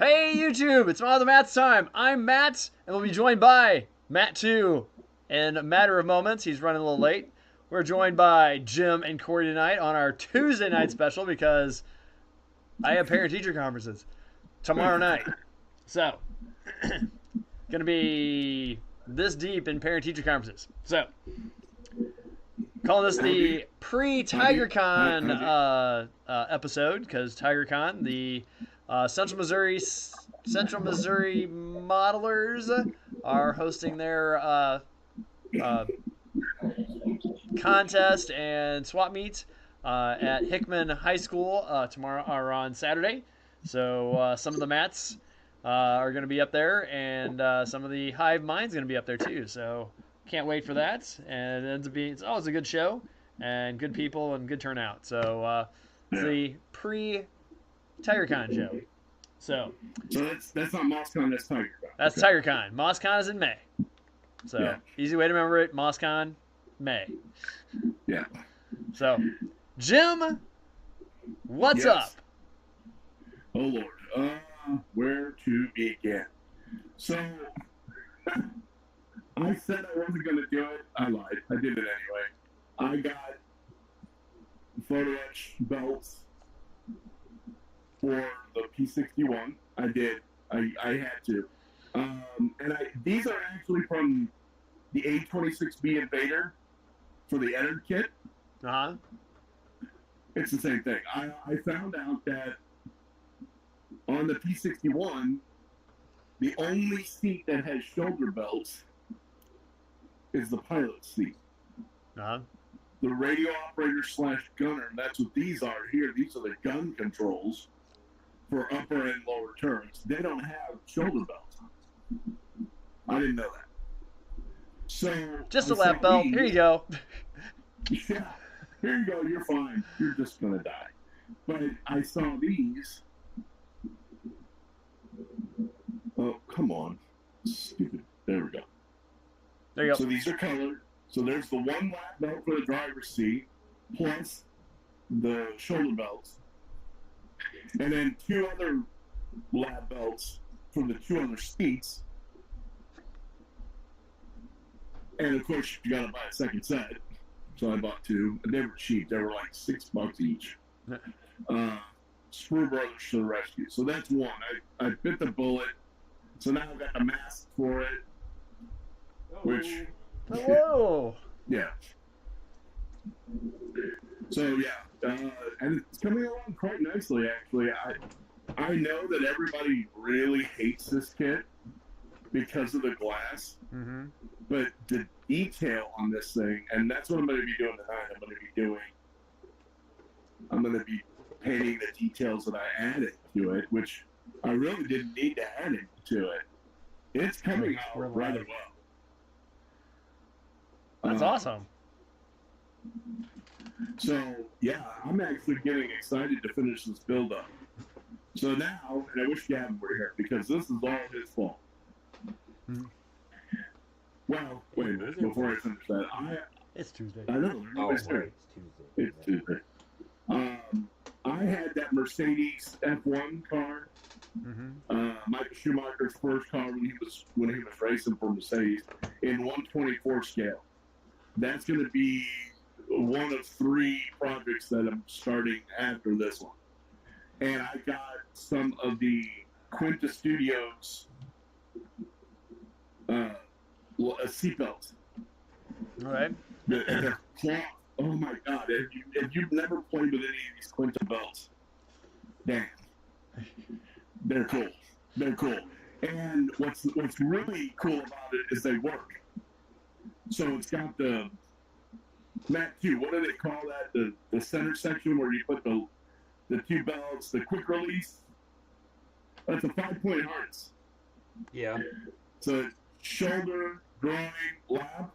Hey YouTube, it's Mother Matt's time. I'm Matt, and we'll be joined by Matt 2 in a matter of moments. He's running a little late. We're joined by Jim and Corey tonight on our Tuesday night special because I have parent-teacher conferences tomorrow night. So, gonna be this deep in parent-teacher conferences. So, calling this the pre-TigerCon episode because TigerCon, the Central Missouri modelers are hosting their contest and swap meet at Hickman High School tomorrow or on Saturday. So some of the mats are going to be up there, and some of the Hive Mind's going to be up there too. So can't wait for that. And it ends up being, it's always a good show and good people and good turnout. So it's the pre-TigerCon show. So that's not MossCon, that's TigerCon. That's okay. TigerCon. MossCon is in May. So easy way to remember it. MossCon, May. Yeah. So, Jim, what's up? Oh Lord, where to begin? So, I said I wasn't going to do it. I lied. I did it anyway. I got photo etch belts for the P61. I did. I had to. And these are actually from the A26B Invader for the Enter kit. Uh-huh. It's the same thing. I found out that on the P61, the only seat that has shoulder belts is the pilot seat. Uh-huh. The radio operator / gunner, that's what these are here. These are the gun controls for upper and lower turrets. They don't have shoulder belts. I didn't know that. So just a lap belt. Here you go. Yeah, here you go. You're fine. You're just gonna die. But I saw these. Oh, come on. Stupid. There we go. There you go. So these are colored. So there's the one lap belt for the driver's seat, plus the shoulder belts. And then 2 other lap belts for the 2 other seats. And of course, you gotta buy a second set. So I bought 2. And they were cheap. They were like $6 each. Screw Brothers to the rescue. So that's one. I bit the bullet. So now I've got the mask for it. Which. Hello. Yeah. So yeah. And it's coming along quite nicely, actually. I know that everybody really hates this kit because of the glass. Mm-hmm. But the detail on this thing, and that's what I'm going to be doing tonight. I'm going to be painting the details that I added to it, which I really didn't need to add it to it. It's coming out rather well. That's awesome. So, yeah, I'm actually getting excited to finish this build up. So now, and I wish Gavin were here, because this is all his fault. Mm-hmm. Well, wait a minute, before I finish that, it's Tuesday. I know. It's Tuesday. It's Tuesday. I had that Mercedes F1 car. Mm-hmm. Michael Schumacher's first car when he was racing for Mercedes in 1/24 scale. That's going to be one of 3 projects that I'm starting after this one. And I got some of the Quinta Studios seatbelts. All right. They're cloth. Oh my God! If you've never played with any of these Quinta belts, damn, they're cool. They're cool. And what's really cool about it is they work. So it's got the Matt 2. What do they call that? The center section where you put the 2 belts, the quick release. That's a 5-point harness. Yeah. So shoulder, groin, lap.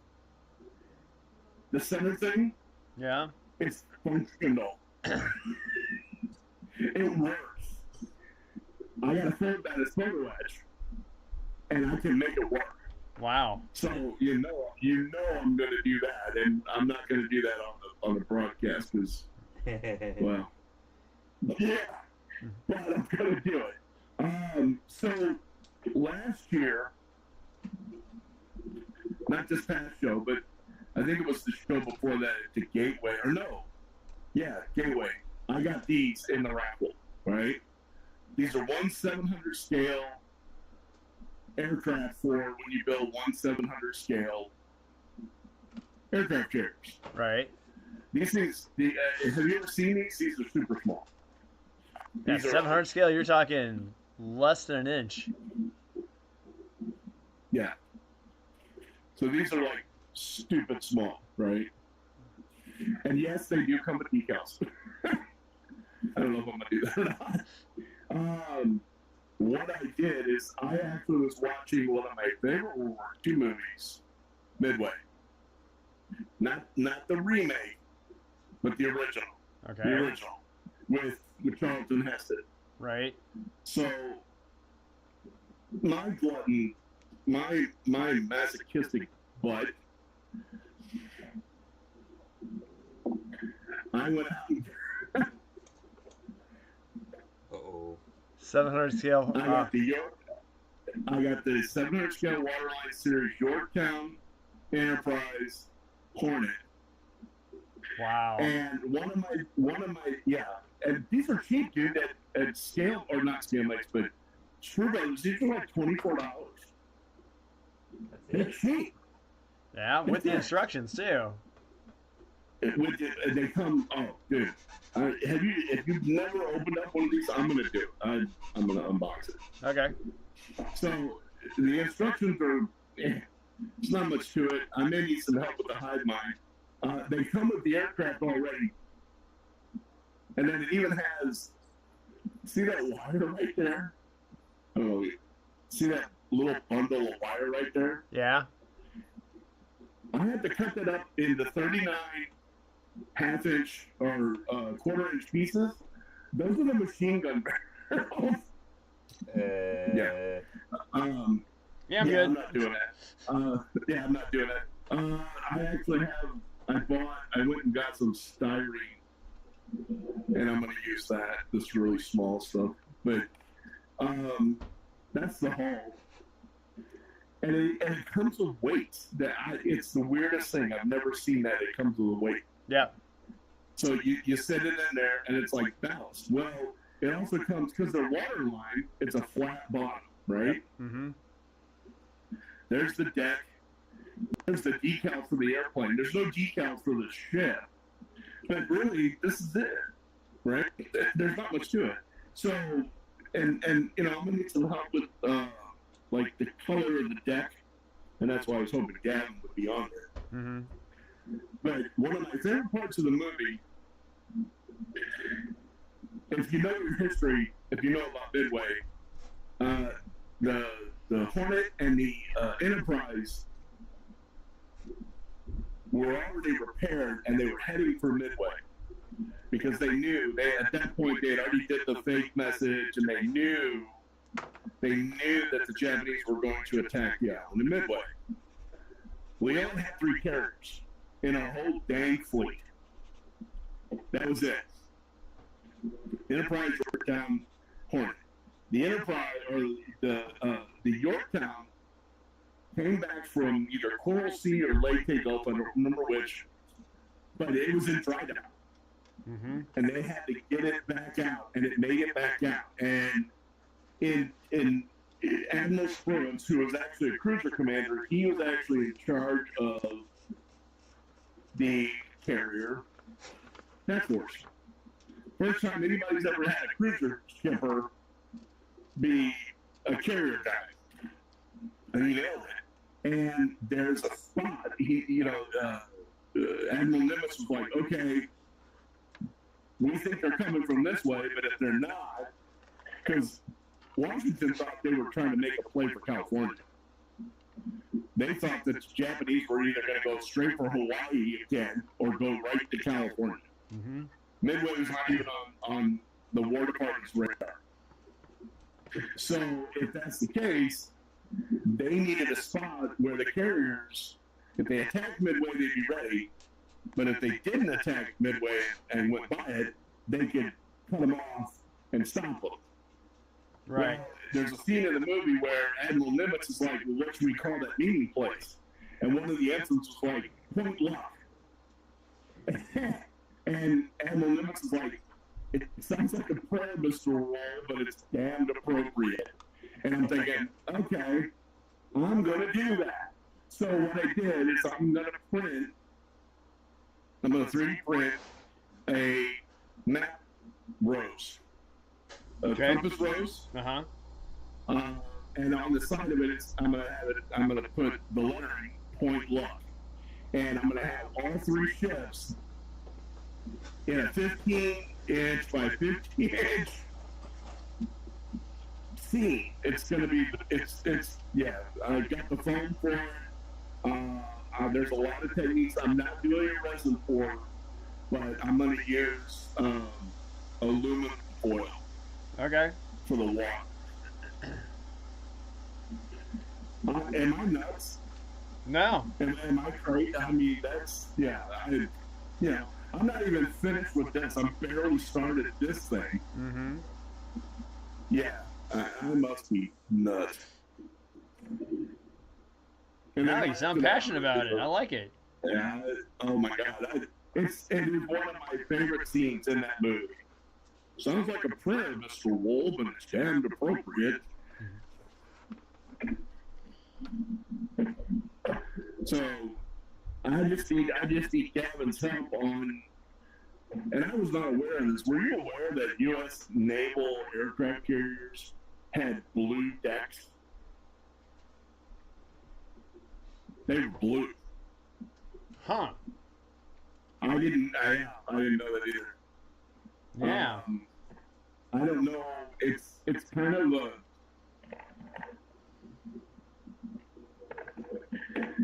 The center thing. Yeah. It's functional. It works. I got a phone that is photo etch, and I can make it work. Wow. So you know I'm going to do that, and I'm not going to do that on the broadcast because, well, yeah, but I'm going to do it. So last year, not this past show, but I think it was the show before that at the Gateway, or no, yeah, Gateway. I got these in the raffle, right? These are 1/700 scale aircraft for when you build 1/700 scale aircraft carriers. Right. These things, have you ever seen these? These are super small. Yeah, 700 scale, you're talking less than an inch. Yeah. So these are like stupid small, right? And yes, they do come with decals. I don't know if I'm gonna do that or not. What I did is I actually was watching one of my favorite World War II movies, Midway. Not the remake, but the original. Okay. The original with Charlton Heston. Right. So my glutton, my masochistic butt, I went out and 700 scale. I got the 700 scale Waterline Series Yorktown Enterprise Hornet. Wow. And one of my yeah, and these are cheap, dude. At scale or not scale mates, but True Brothers, these are like $24. They're cheap. Yeah, with the instructions too. They come. Oh, dude. If you've never opened up one of these, I'm gonna do it. I'm gonna unbox it. Okay. So the instructions are. There's not much to it. I may need some help with the hive mind. They come with the aircraft already, and then it even has. See that wire right there? Oh, see that little bundle of wire right there? Yeah. I had to cut that up into 39 half-inch or quarter-inch pieces. Those are the machine gun barrels. Yeah. Yeah, I'm good. I'm not doing that. Yeah, I'm not doing that. I actually have. I went and got some styrene, and I'm going to use that. This really small stuff, but that's the haul. And it comes with weights. It's the weirdest thing. I've never seen that. It comes with a weight. Yeah. So you set it in there, and it's like ballast. Well, it also comes, because they're waterline, it's a flat bottom, right? Mm-hmm. There's the deck. There's the decal for the airplane. There's no decals for the ship. But really, this is it, right? There's not much to it. So, and I'm going to need some help with, like, the color of the deck. And that's why I was hoping Gavin would be on there. Mm-hmm. But one of my favorite parts of the movie, if you know your history, if you know about Midway, the Hornet and the Enterprise were already repaired, and they were heading for Midway because they knew at that point they had already did the fake message, and they knew that the Japanese were going to attack the island of Midway. We only had 3 carriers in our whole dang fleet. That was it. Enterprise, Yorktown, Hornet. The Enterprise, or the Yorktown, came back from either Coral Sea or Lake Takeoff, I don't remember which, but it was in dry dock. Mm-hmm. And they had to get it back out, and it made it back out. And in Admiral Spruance, who was actually a cruiser commander, he was actually in charge of the carrier task force. First time anybody's ever had a cruiser skipper be a carrier guy. And he nailed it. And there's a spot. Admiral Nimitz was like, okay, we think they're coming from this way, but if they're not, because Washington thought they were trying to make a play for California. They thought that the Japanese were either going to go straight for Hawaii again or go right to California. Mm-hmm. Midway was not even on the War Department's radar. So if that's the case, they needed a spot where the carriers, if they attacked Midway, they'd be ready. But if they didn't attack Midway and went by it, they could cut them off and stop them. Right. there's a scene in the movie where Admiral Nimitz is like, well, what should we call that meeting place? And one of the answers was like, Point Luck. And Admiral Nimitz is like, it sounds like a prayer, Mr. Roll, but it's damned appropriate. And I'm thinking, okay, I'm going to do that. So what I did is I'm going to 3D print a map rose. A compass rose. Uh-huh. And on the side of it, I'm gonna put the lettering Point Luck. And I'm gonna have all 3 ships in a 15-inch by 15-inch scene. It's gonna be, yeah, I got the foam for it. There's a lot of techniques I'm not doing a resin for, but I'm gonna use aluminum foil. Okay. For the water. Am I nuts? No. Am I crazy? I mean, that's, yeah, I'm not even finished with this. I'm barely started this thing. Mm-hmm. Yeah, I must be nuts. No, you sound passionate about it. I like it. Yeah, oh my God. It is one of my favorite scenes in that movie. Sounds like a prayer, Mr. Wool, but it's damned appropriate. So, I just need Gavin's help on, and I was not aware of this. Were you aware that U.S. naval aircraft carriers had blue decks? They were blue. Huh. I didn't know that either. Yeah. I don't know. It's kind of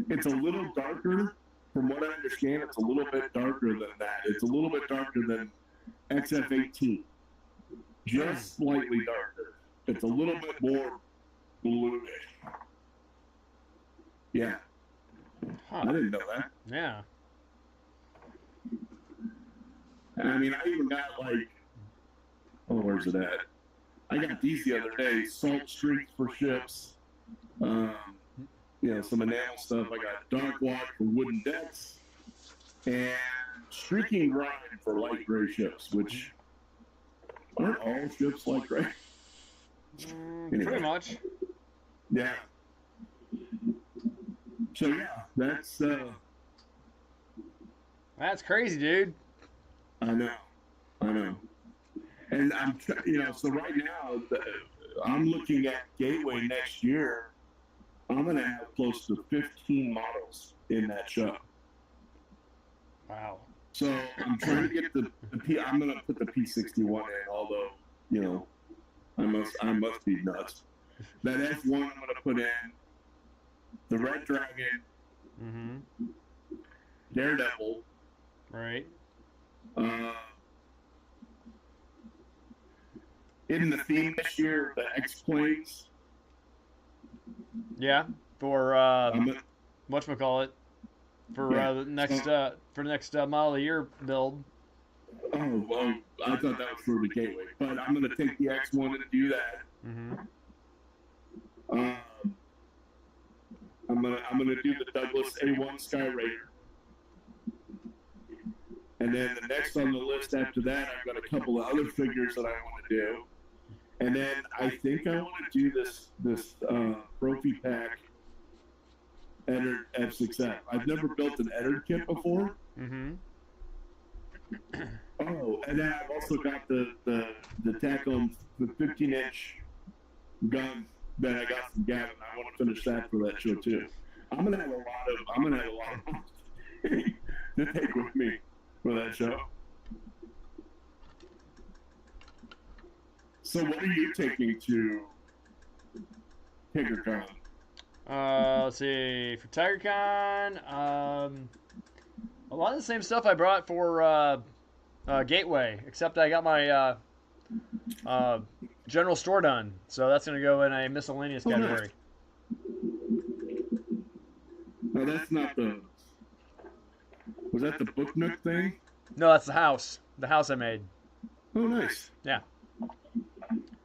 it's a little darker. From what I understand, it's a little bit darker than that. It's a little bit darker than XF-18. Just slightly darker. It's a little bit more bluish. Yeah. Huh. I didn't know that. Yeah. I mean, I even got like, oh, where's it at? I got these the other day, salt streaks for ships. Some enamel stuff. I got dark wash for wooden decks, and streaking grind for light gray ships, which aren't all ships light gray. Anyway. Pretty much. Yeah. So yeah, that's crazy, dude. I know. And so right now, I'm looking at Gateway next year. I'm going to have close to 15 models in that show. Wow. So I'm trying to get I'm going to put the P61 in, although, I must be nuts. That F1 I'm going to put in, the Red Dragon, mm-hmm. Daredevil, right. In the theme this year, the X-Planes. Yeah, for whatchamacallit, for the next model of the year build. Oh, well, I thought that was for the Gateway, but I'm going to take the X1 and do that. Mm-hmm. I'm gonna do the Douglas A1 Sky Raider, and then the next on the list after that, I've got a couple of other figures that I want to do, and then I think I want to do this trophy pack Eddard F6F. I've never built an Eddard kit before. Mm-hmm. Oh, and then I've also got the Tacom, the 15-inch gun that I got from Gavin. I want to finish that for that show too. I'm gonna have a lot of to take with me for that show. So what are you taking to TigerCon? Let's see. For TigerCon, a lot of the same stuff I brought for Gateway, except I got my general store done, so that's going to go in a miscellaneous category. No, that's not the... Was that the Book Nook thing? No, that's the house. The house I made. Oh, nice. Yeah.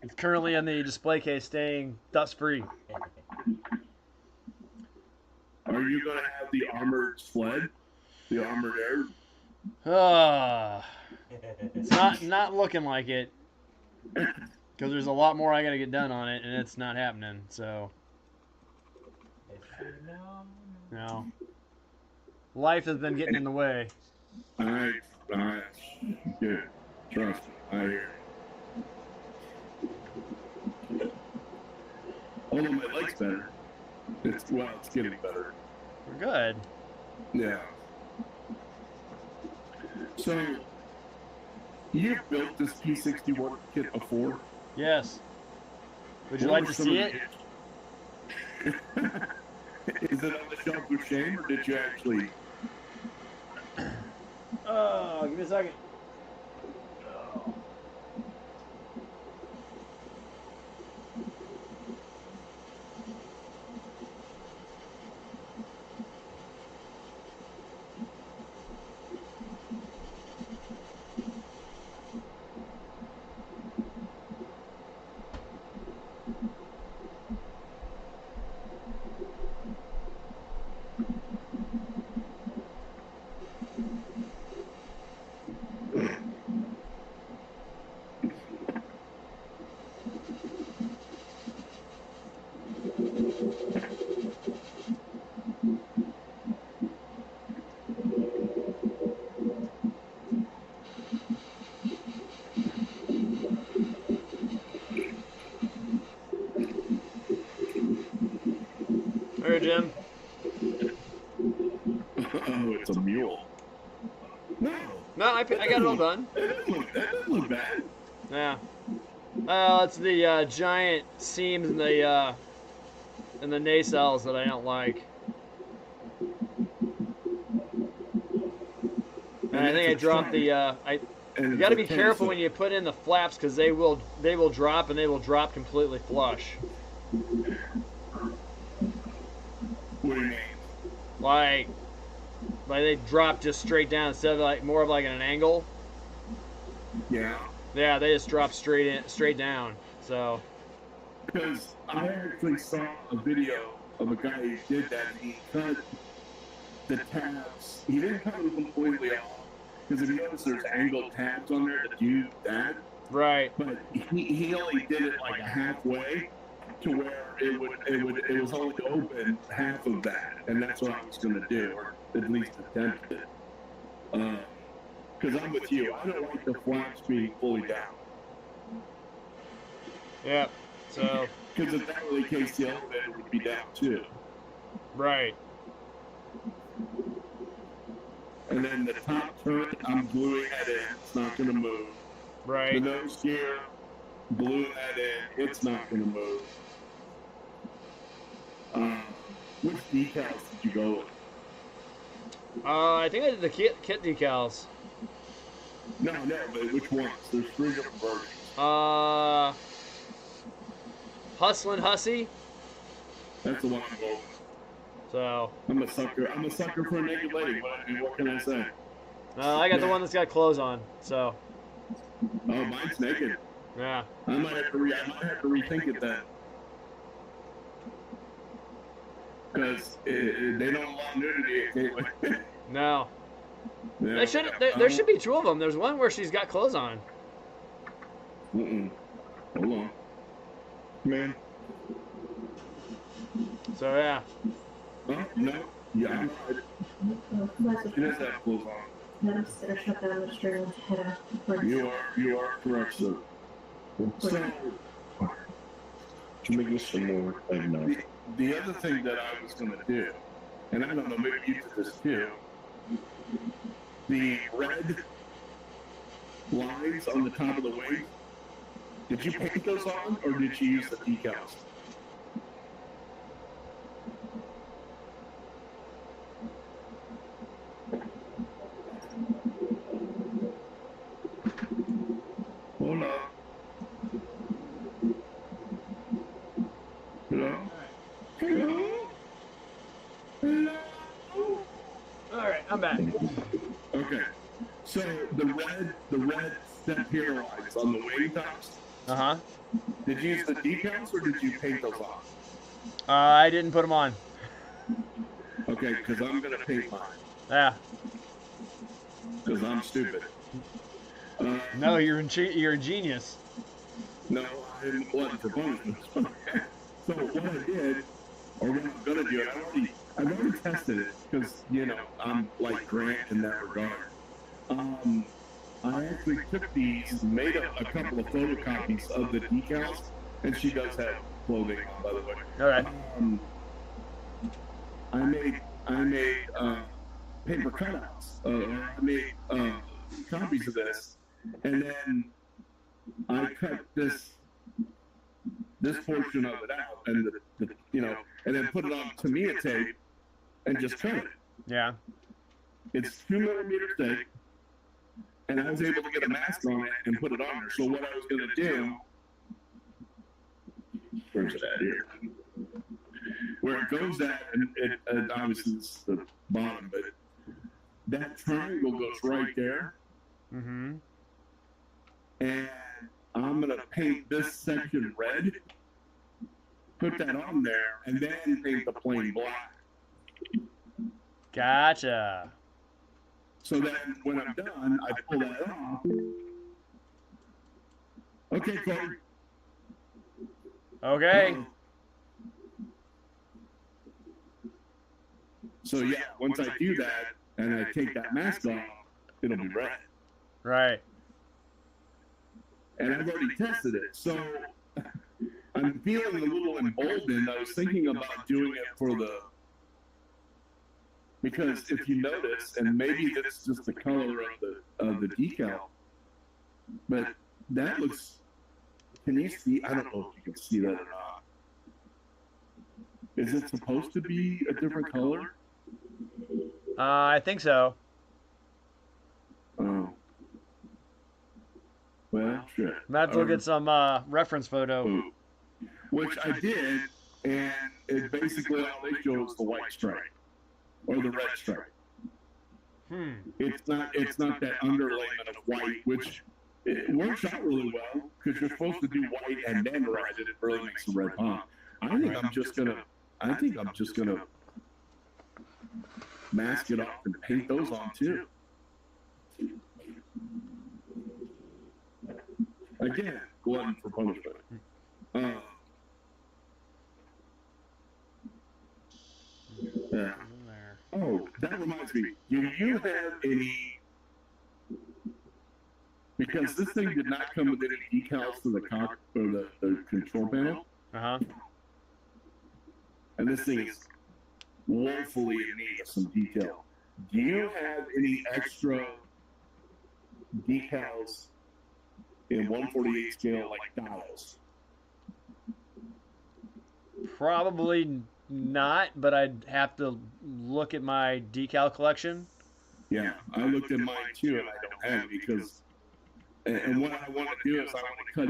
It's currently in the display case, staying dust-free. Are you going to have the armored sled? The armored air? It's not looking like it, because there's a lot more I got to get done on it, and it's not happening. So, life has been getting in the way. I good. Trust me, I hear you. Although my leg's better. It's getting better. We're good. Yeah. So, you built this P61 kit before? Yes. Would you like to see it? Is it on the shelf of shame, or did you actually? Oh, give me a second. Here, Jim. Oh, it's a mule. No, I got it all done. That doesn't look bad. Yeah. It's the giant seams in the nacelles that I don't like. And I think I dropped the. You got to be careful when you put in the flaps, because they will drop, and they will drop completely flush. What do you mean? Like they drop just straight down instead of like more of like an angle. Yeah. Yeah, they just drop straight down. So. Because I actually saw a video of a guy who did that, and he cut the tabs. He didn't cut them completely off, because if you notice, there's angled tabs on there that do that. Right. But he only did it like halfway, to where it was only open half of that, and that's what I was going to do, or at least attempt it. Because I'm with you, I don't like the flaps being fully down. Yeah. So. Because if that were the case, the elevator would be down too. Right. And then the top turret, I'm gluing that in. It's not going to move. Right. The nose gear, glue that in. It's not going to move. Which decals did you go with? I think I did the kit decals. No, but which ones? There's 3 different versions. Hustlin' Hussy. That's the one I'm going with. So. I'm a sucker for a naked lady. What can I say? I got the one that's got clothes on. So. Oh, mine's naked. Yeah. I might have to rethink it then. Because they don't allow nudity at Gateway. No. Yeah. There should be 2 of them. There's one where she's got clothes on. Hold on. Man. So, yeah. Oh, no. Yeah, she does have clothes on. Shut down the string. You are correct, sir. So, To make this some more eggnog. the other thing that I was going to do, and I don't know, maybe you did this too, the red lines on the top of the wing, did you paint those on, or did you use the decals? Hold on. Hello? Hello? Hello? All right, I'm back. Okay. So the red step here lines on the wing tops, Uh-huh. Did you use the decals or did you paint those on? I didn't put them on. Okay, because I'm gonna paint mine Yeah. because I'm stupid. No, you're a genius. No, I'm glutton for punishment. So what I did, or what I'm gonna do, I've already tested it because I'm like Grant in that regard. I actually took these, made a couple of photocopies of the decals, and she does have clothing on, by the way. All right. I made paper cutouts. I made copies of this, and then I cut this portion of it out, and and then put it on Tamiya tape, and just cut it. Yeah. It's 2mm thick, and I was able to get a mask on it and put it on there. So what I was going to do, where's it at here? Where it goes at, and it obviously it's the bottom, but that triangle goes right there. Mm-hmm. And I'm going to paint this section red, put that on there, and then paint the plain black. Gotcha. So then when I'm done, I pull that off. Okay, Corey. Okay. So yeah, once I do that and I take that mask off, it'll be red. Right. And I've already tested it, so I'm feeling a little emboldened. I was thinking about doing it because if you notice, and maybe that's just the color of the decal, but that looks. Can you see? I don't know if you can see that or not. Is it supposed to be a different color? I think so. Oh. Well, shit. Might as well get some reference photo. Which I did, and it basically all they show is the white stripe or the red stripe. It's not that underlayment of white, which it works out really well because you're supposed to do white and then red, and it really makes the red pop. I think I'm just gonna mask it off and paint those on too. Again, glutton for punishment. Yeah. Oh, that reminds me. Do you have any? Because this thing did not come with any decals for the cock or the control panel. Uh-huh. And this thing is woefully in need of some detail. Do you have any extra decals in 1/48 scale like dials? Probably not, but I'd have to look at my decal collection. Yeah, I looked at mine too, and I don't have it because. And what I want to do is I want to cut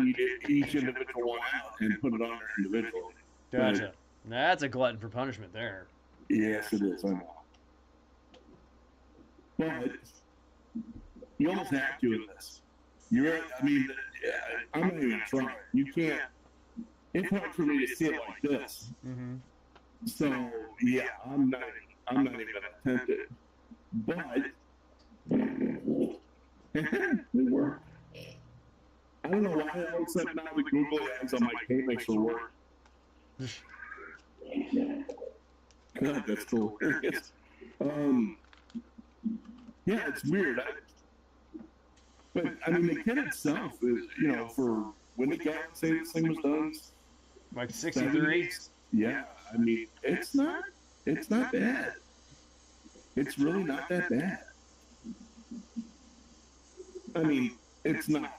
each individual one out and put it on there individually. Gotcha. That's a glutton for punishment there. Yes, it is. I know. But you almost have to in this. I'm not even trying. You can't. It's hard for me to see it like this. Mm-hmm. So yeah, I'm not even gonna attempt it. But it worked. I don't know why all of a sudden now the Google ads on my paint makes it work. God, that's cool. Yeah, it's weird. But I mean, the kit itself is, for when the guy say this thing was done, like 63. Yeah, I mean, it's not bad. It's really not that bad. I mean, it's not,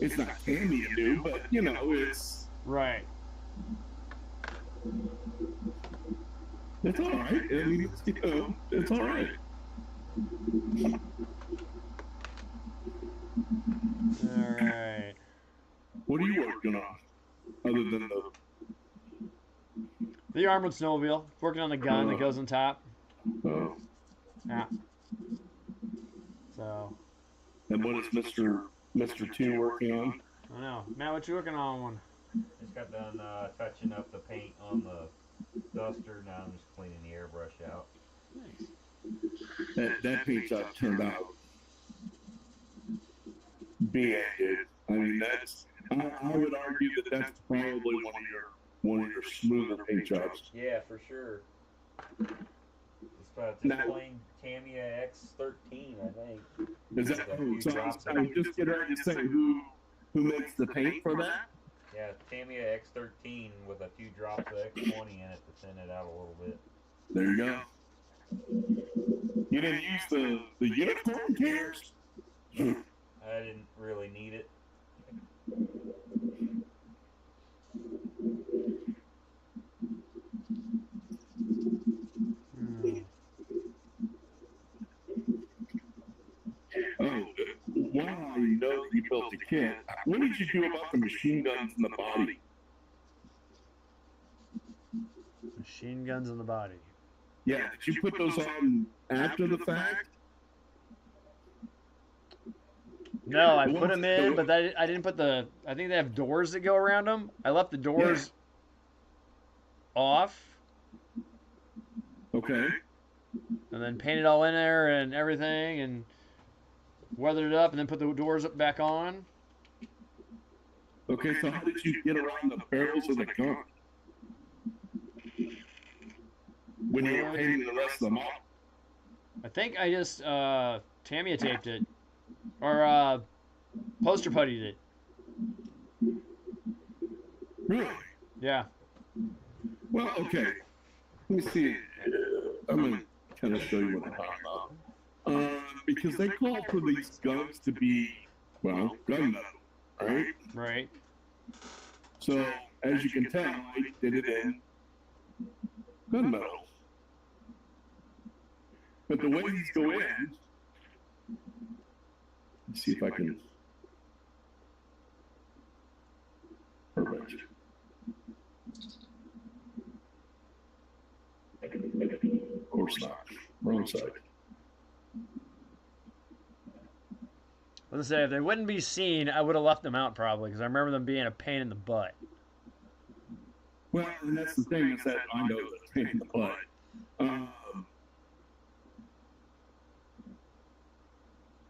it's not candy new, but it's right. It's all right. I mean, it's all right. All right. What are you working on, other than the armored snowmobile? Working on the gun that goes on top. Oh. Yeah. So. And what is Mr. Mr. 2 working on? I know. Matt, what you working on? Just got done touching up the paint on the duster. Now I'm just cleaning the airbrush out. Nice. That paint job turned out BA, dude. I mean, I would argue that that's probably one of your smoother paint jobs. Yeah, for sure. It's Now- plain Tamiya X13, I think. Is that A few so? drops I of was just getting ready to say who makes the paint for that? Yeah, Tamiya X13 with a few drops of X20 in it to thin it out a little bit. There you go. You didn't use the uniform gears? I didn't really need it. Oh, wow, you know that you built the kit. What did you do about the machine guns in the body? Machine guns in the body. Yeah, did you put those on after the fact? No, I put them in, but I didn't put the. I think they have doors that go around them. I left the doors off, Okay. and then painted all in there and everything, and weathered it up, and then put the doors back on. Okay, so how did you get around the barrels of the gun? When you were painting the rest of them off? I think I just Tamiya taped it, or poster puttied it. Really? Yeah. Well, okay. Let me see. I'm going to kind of show you what I'm talking about. Because they call for these guns to be, well, gunmetal, right? Right. So, as you can tell, I did it in gunmetal. But the way these go in, let's see if I can. Perfect. Of course not. Wrong side. I was gonna say if they wouldn't be seen, I would have left them out probably because I remember them being a pain in the butt. Well, and that's the thing is that I know that's a pain in the butt.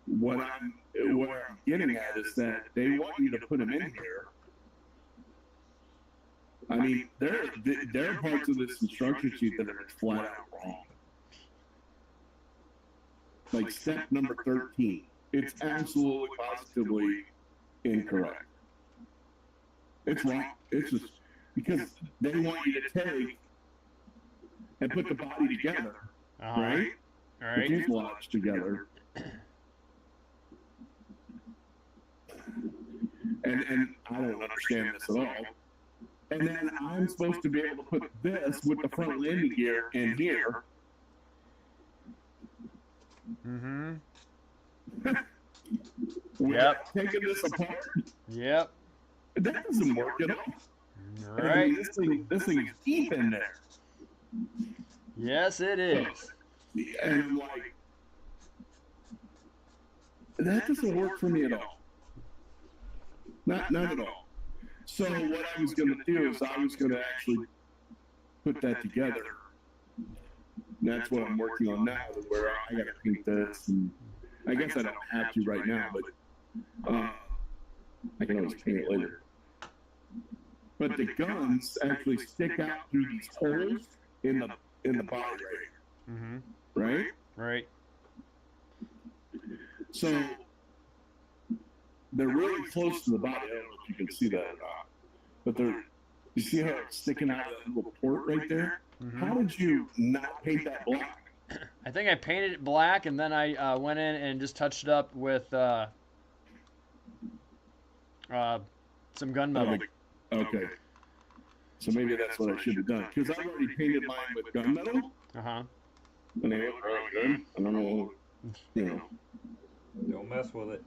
What I'm getting at is that they want you to put them in here. I mean, there are parts of this instruction sheet that are flat out wrong. Like step number 13, it's absolutely positively incorrect. It's wrong. It's just because they want you to take and put the body together, right? All The right. fuselage together. And I don't understand this at all. And then I'm supposed to be able to put this with the front landing gear in here. Mm-hmm. Without taking this apart. Yep. That doesn't work at all. All I right. mean, this thing is deep in there. Yes, it is. And I'm like, that doesn't work for me at all. Not at all. So what I was going to do is I was going to actually put that together. And that's what I'm working on now, where I got to paint this, and I guess I don't have to right now, but I can always paint it later. But the guns actually stick out through these holes in the body right here, Mm-hmm. right? Right. So they're really close to the body. I don't know if you can see that or not, but you see how it's sticking out of that little port right there? Mm-hmm. How did you not paint that black? I think I painted it black, and then I went in and just touched it up with some gunmetal. Okay. So maybe that's what I should have done. Because I've already painted mine with gunmetal, Uh-huh. and they look really good. I don't know, you know. Don't mess with it.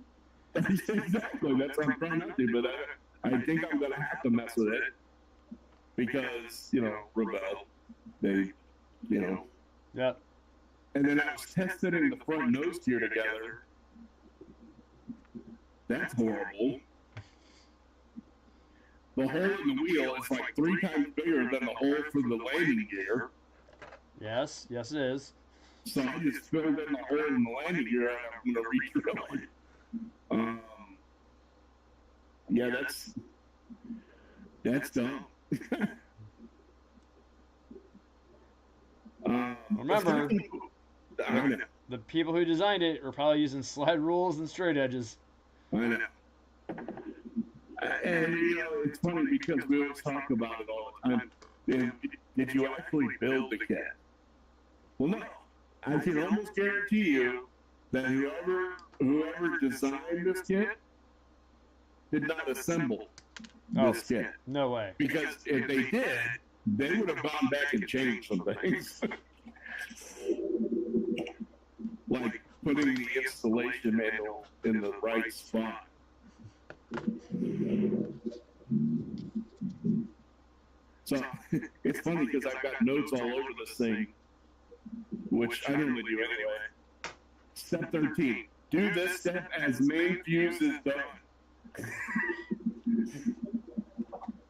Exactly, that's what I'm trying not to, but I think I'm going to have to mess with it. Because, you know, Rebel, they, you know. Yep. And then I was testing the front nose gear together. That's horrible. The hole in the wheel is like 3 times bigger than the hole for the landing gear. Yes, it is. So I just filled in the hole in the landing gear and I'm going to re-drill it. Yeah, that's dumb. Remember, the people who designed it were probably using slide rules and straight edges. I know. And, it's funny because we always talk about it all the time. Did you actually build the kit? Well, no. I can almost guarantee you that whoever designed this kit did not assemble this kit. No way. Because if they did, they would have gone back and changed some things. Like putting the installation manual in the right spot. So it's funny because I've got notes all over this thing, which I normally do anyway. Step 13. Do this step as main fuse is done.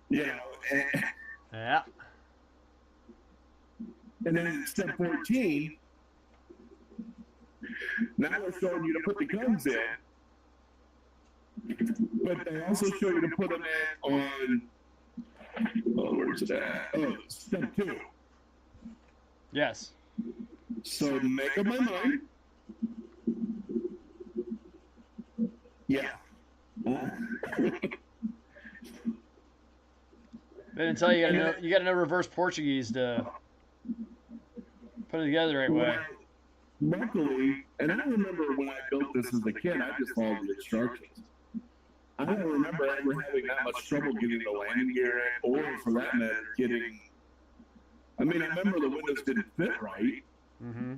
Yeah. And then step 14, now they're showing you to put the guns in, but they also show you to put them in on, where's it at? Oh, step 2. Yes. So to make up my mind, yeah. They didn't tell you you got to know reverse Portuguese to put it together the right way. Luckily, and I remember when I built this as a kid, I just followed the instructions. I don't remember ever having that much trouble getting the landing gear in, or for that matter, getting. I mean, I remember the windows didn't fit right. Mm-hmm.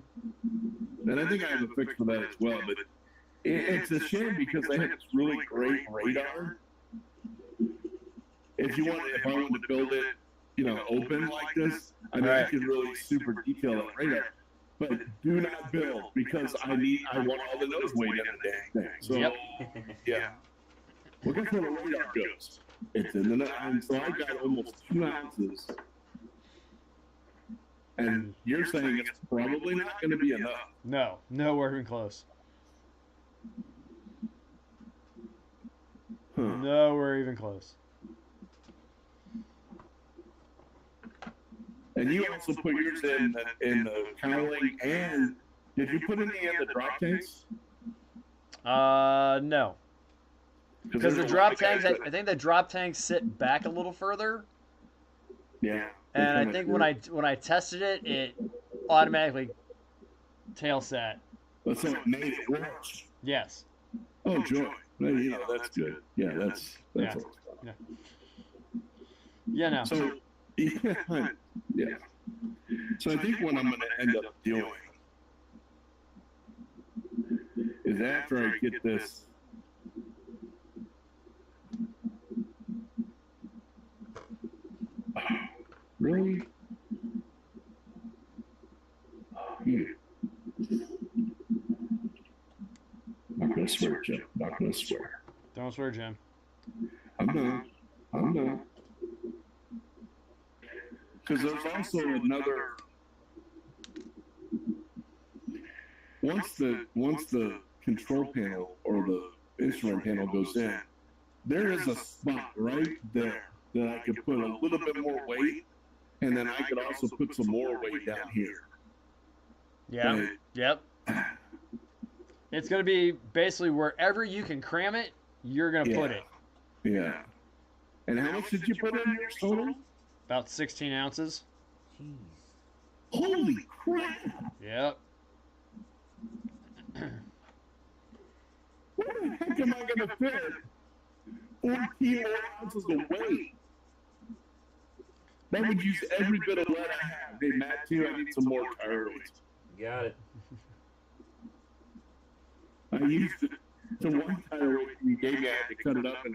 And I think I have a fix for that as well, but it's a shame because they had this really great radar. If I wanted to build it, open like this, I mean, I could really super detail that radar. But do not build because I want all the nose weight in the dang thing. So, yeah. Well, guess where the radar goes? It's in the nose. And so I got almost 2 ounces. And you're saying it's probably not going to be enough. No, nowhere even close. Huh. Nowhere even close. And you also put yours in the cowling, and did you put any in the drop tanks? No. Because the drop tanks, I think the drop tanks sit back a little further. Yeah. And I think when I tested it, it automatically tail sat. So it made it worse. Yes. Oh, joy. Well, that's good. Yeah, that's yeah. Yeah, no. So, yeah. So I think what I'm going to end up doing is after I get this. Really? Not going to swear, Jim. Not going to swear. Don't swear, Jim. I'm not. Because there's also another. Once the control panel or the instrument panel goes in, there is a spot right there that I could put a little bit more weight, and then I could also put some more weight down here. Yeah. Yep. It's going to be basically wherever you can cram it, you're going to put it. Yeah. And how much did you put in yours total? About 16 ounces. Jeez. Holy crap! Yep. Where the heck am I going to fit 14 more ounces of weight? That would use every bit of lead I have. Hey, Matt, too, I need some more tire weights. Got it. I used it to one tire weight you gave me. I had to cut it up, and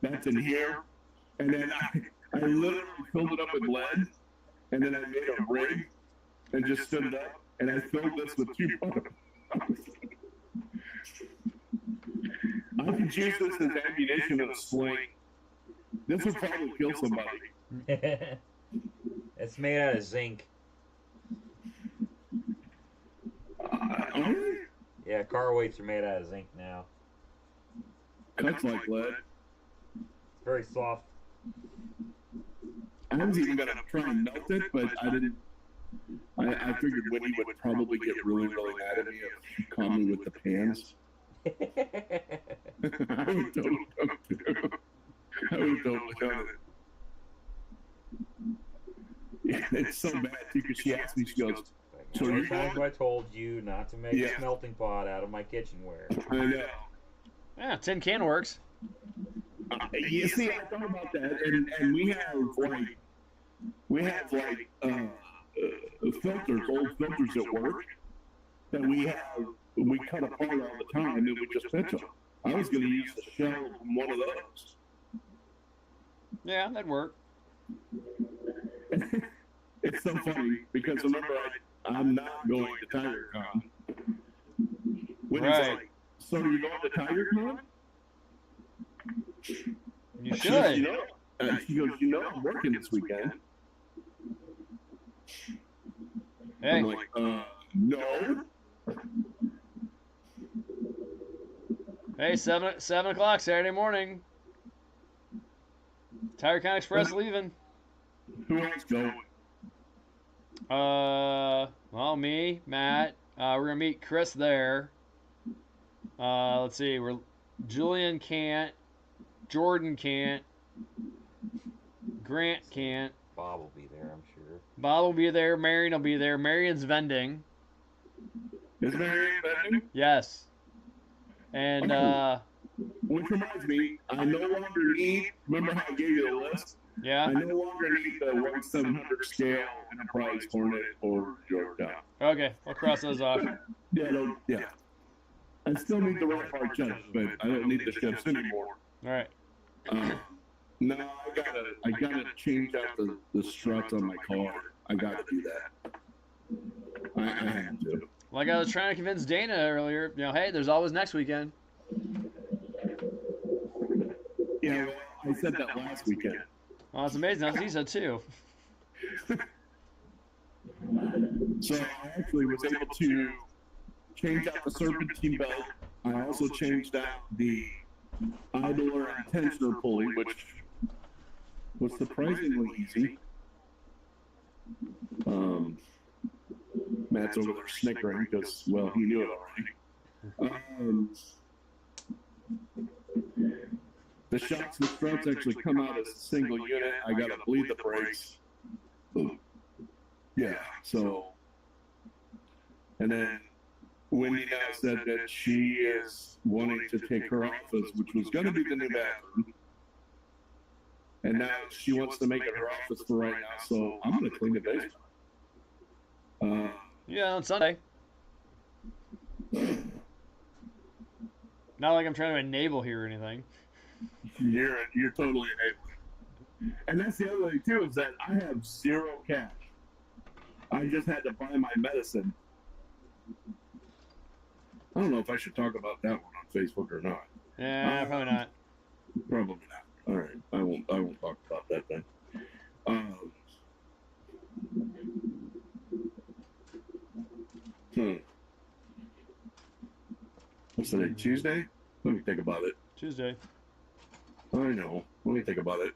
that's in here. And then I literally filled it up with lead, and then I made a rig and just stood it up, and I filled this with 2 bucks. I could use this as ammunition in a sling. This would probably kill somebody. It's made out of zinc. Really? Yeah, car weights are made out of zinc now. Cuts like lead. Very soft. I was even gonna try and melt it, but I didn't. I figured Winnie would probably get really, really mad at me if she caught me with the pans. I would totally done it. Yeah, it's so bad too, because she asked me, she goes, How many times have I told you not to make a smelting pot out of my kitchenware? I know. Yeah, tin can works. You see, I thought about that, and we have filters, old filters at work that we cut apart all the time, and we just pitch them. I was going to use the shell from one of those. Yeah, that'd work. It's so funny because remember, I'm not going to TigerCon. When he's like, so are you going to TigerCon? You should. She goes, I'm working this weekend. Hey. I'm like, no. Hey, 7 o'clock Saturday morning. TigerCon Express leaving. Who else going? Well, me, Matt. We're gonna meet Chris there. Let's see. Julian can't. Jordan can't. Grant can't. Bob will be there, I'm sure. Bob will be there. Marion will be there. Marion's vending. Is Marion vending? Yes. And which reminds me, I no longer need. Remember how I gave you the list? yeah. I no longer need the 1/700 scale Enterprise Hornet or Yorktown. Okay, I'll cross those off. Yeah. I still need the right part chefs, but I don't need the chefs anymore. All right. No, I gotta change out the struts on my car. I gotta do that. I have to. Like I was trying to convince Dana earlier, hey, there's always next weekend. Yeah, well, I said that last weekend. Oh, that's amazing. That's what he said too. So I actually was able to change out the serpentine belt. I also changed out the idler and tensioner pulley, which was surprisingly easy. Matt's over there snickering because, well, he knew it already. The shocks and struts actually come out as a single unit. I got to bleed the brakes. Yeah, so. And then Wendy now said that she is wanting to take her office, which was going to be the new bathroom. And now she wants to make it her office for right now, so I'm going to clean the basement. Yeah, on Sunday. Not like I'm trying to enable here or anything. You're totally enabling. And that's the other thing too, is that I have zero cash. I just had to buy my medicine. I don't know if I should talk about that one on Facebook or not. Yeah, probably not. Probably not. All right, I won't talk about that then. What's today? Tuesday? Let me think about it. Tuesday. I know. Let me think about it.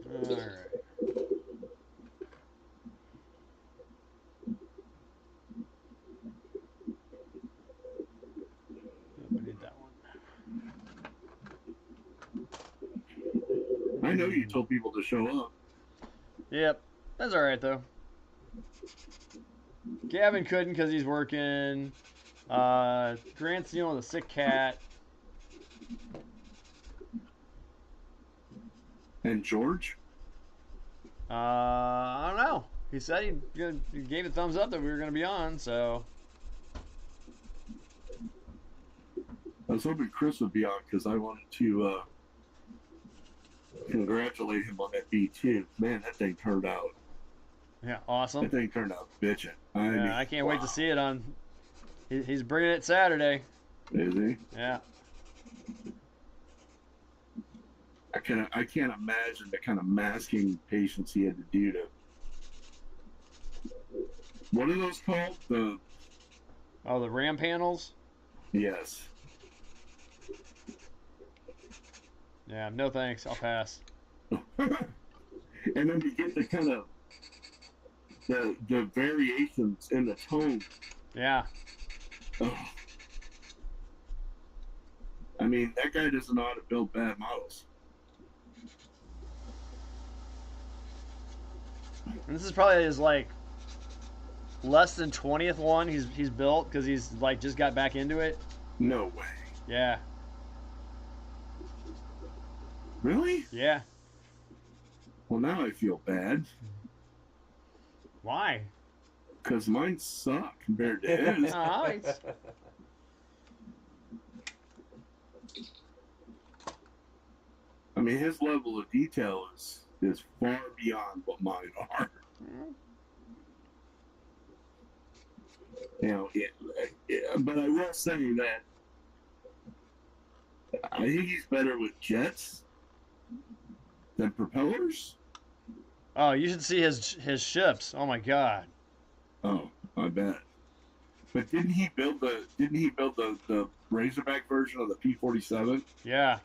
All right. We need that one. I know you told people to show up. Yep, that's all right though. Gavin couldn't because he's working. Grant's dealing with a sick cat. And George? I don't know. He said he gave a thumbs up that we were going to be on, so. I was hoping Chris would be on because I wanted to congratulate him on that B2. Man, that thing turned out. Yeah, awesome. That thing turned out bitching. Yeah, I can't wait to see it on. He's bringing it Saturday. Is he? Yeah. I can't imagine the kind of masking patience he had to do to. What are those called? The RAM panels. Yes. Yeah, no thanks. I'll pass. And then you get the kind of the variations in the tone. Yeah. Oh. I mean, that guy doesn't know how to build bad models. And this is probably his like less than 20th one he's built because he's like just got back into it. No way. Yeah. Really? Yeah. Well, now I feel bad. Why? Because mine suck compared to his. Alright. I mean, his level of detail is far beyond what mine are. You know, but I will say that I think he's better with jets than propellers. Oh, you should see his ships. Oh my god. Oh, I bet. But didn't he build the Razorback version of the P-47? Yeah.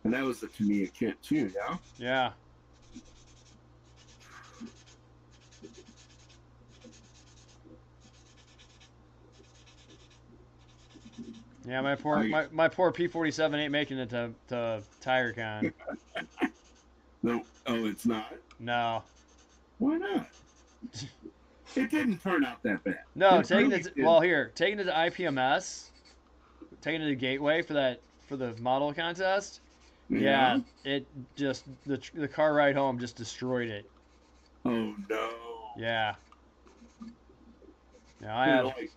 And that was the Tamiya kit too, yeah? Yeah. Yeah, my poor P-47 ain't making it to TireCon. No, oh, it's not? No. Why not? It didn't turn out that bad. No, It really taking it to IPMS, taking it to Gateway for the model contest. Yeah, it just the car ride home just destroyed it. Oh no. Yeah. Yeah, I You're had. like,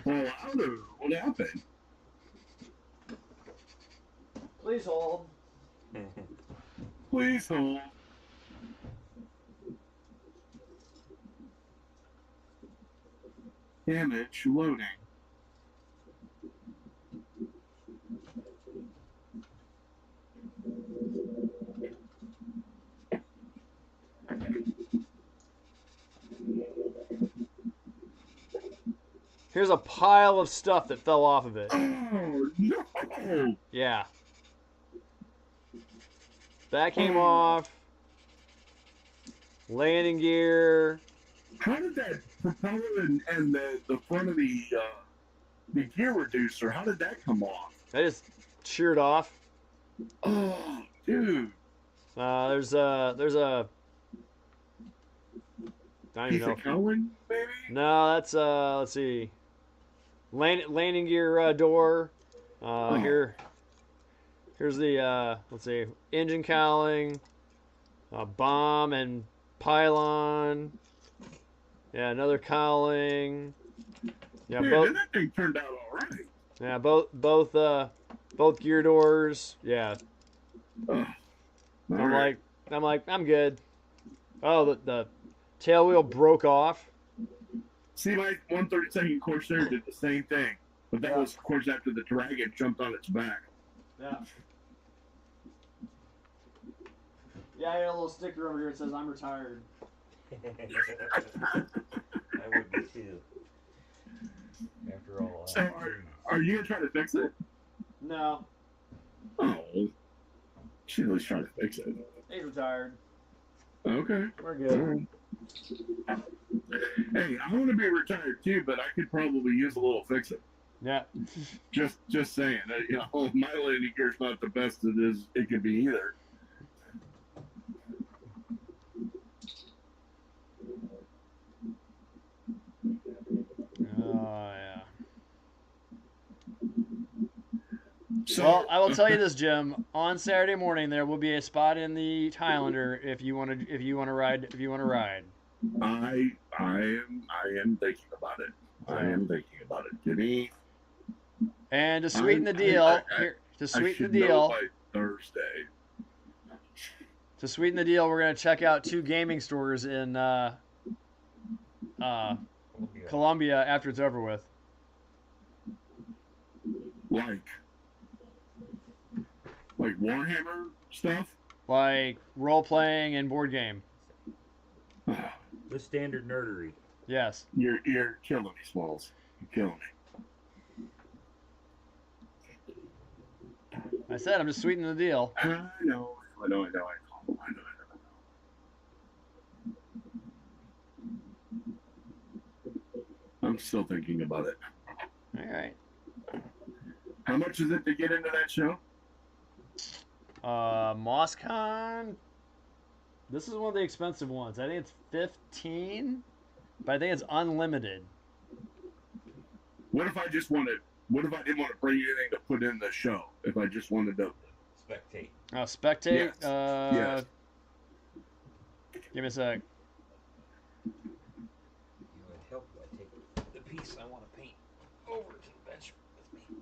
well, I don't know what happened. Please hold. Please hold. Damage loading. Here's a pile of stuff that fell off of it. Oh no! Yeah. That came off. Landing gear. How did that propeller and the front of the gear reducer, how did that come off? I just sheared off. Oh, dude. There's a. I don't Piece even know. of cowling, maybe? No, that's let's see. Landing gear door. Here's the let's see, engine cowling, bomb and pylon. Yeah, another cowling. Yeah, Man, that thing turned out all right. Yeah, both gear doors. Yeah. I'm good. Oh, the tail wheel broke off. See, my 132nd Corsair did the same thing, but that was, of course, after the Dragon jumped on its back. Yeah. Yeah, I got a little sticker over here that says I'm retired. I would be too. After all. So, are you gonna try to fix it? No. Oh. Should at least try to fix it. He's retired. Okay. We're good. Right. Hey, I want to be retired too, but I could probably use a little fixing. Yeah. Just saying. You know, my landing gear's not the best it could be either. Oh yeah. So, Well, I will tell you this, Jim. On Saturday morning, there will be a spot in the Highlander if you want to ride. I am thinking about it. I am thinking about it. Give me. And to sweeten the deal, I should know by Thursday. To sweeten the deal, we're going to check out 2 gaming stores in Colombia after it's over with. Like Warhammer stuff? Like role-playing and board game. The standard nerdery. Yes. You're killing me, Smalls. You're killing me. I said I'm just sweetening the deal. I know. I'm still thinking about it. All right. How much is it to get into that show? MossCon. This is one of the expensive ones. I think it's 15, but I think it's unlimited. What if I didn't want to bring anything to put in the show? If I just wanted to Spectate. Oh, spectate. Yes. Yes. Give me a sec. You would help if I take the piece I want to paint over to the bench with me.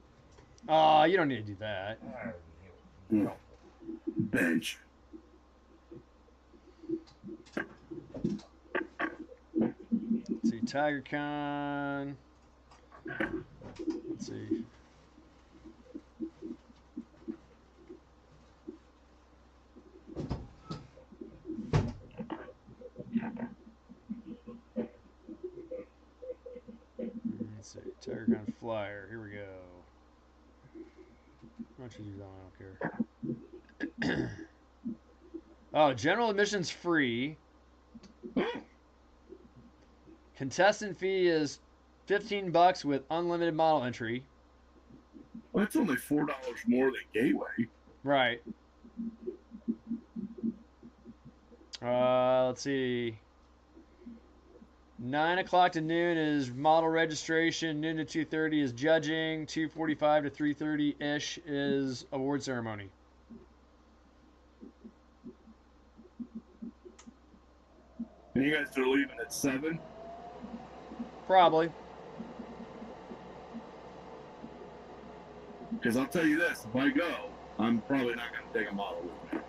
Oh, you don't need to do that. No. Bench. Let's see, TigerCon. Let's see. Let's see, TigerCon flyer. Here we go. How much is he on? I don't care. Oh, general admission's free. Contestant fee is $15 with unlimited model entry. Well, that's only $4 more than Gateway. Right. Let's see. 9 o'clock to noon is model registration. Noon to 2:30 is judging. 2:45 to 3:30-ish is award ceremony. And you guys are leaving at 7? Probably. Because I'll tell you this, if I go, I'm probably not going to take a model with me.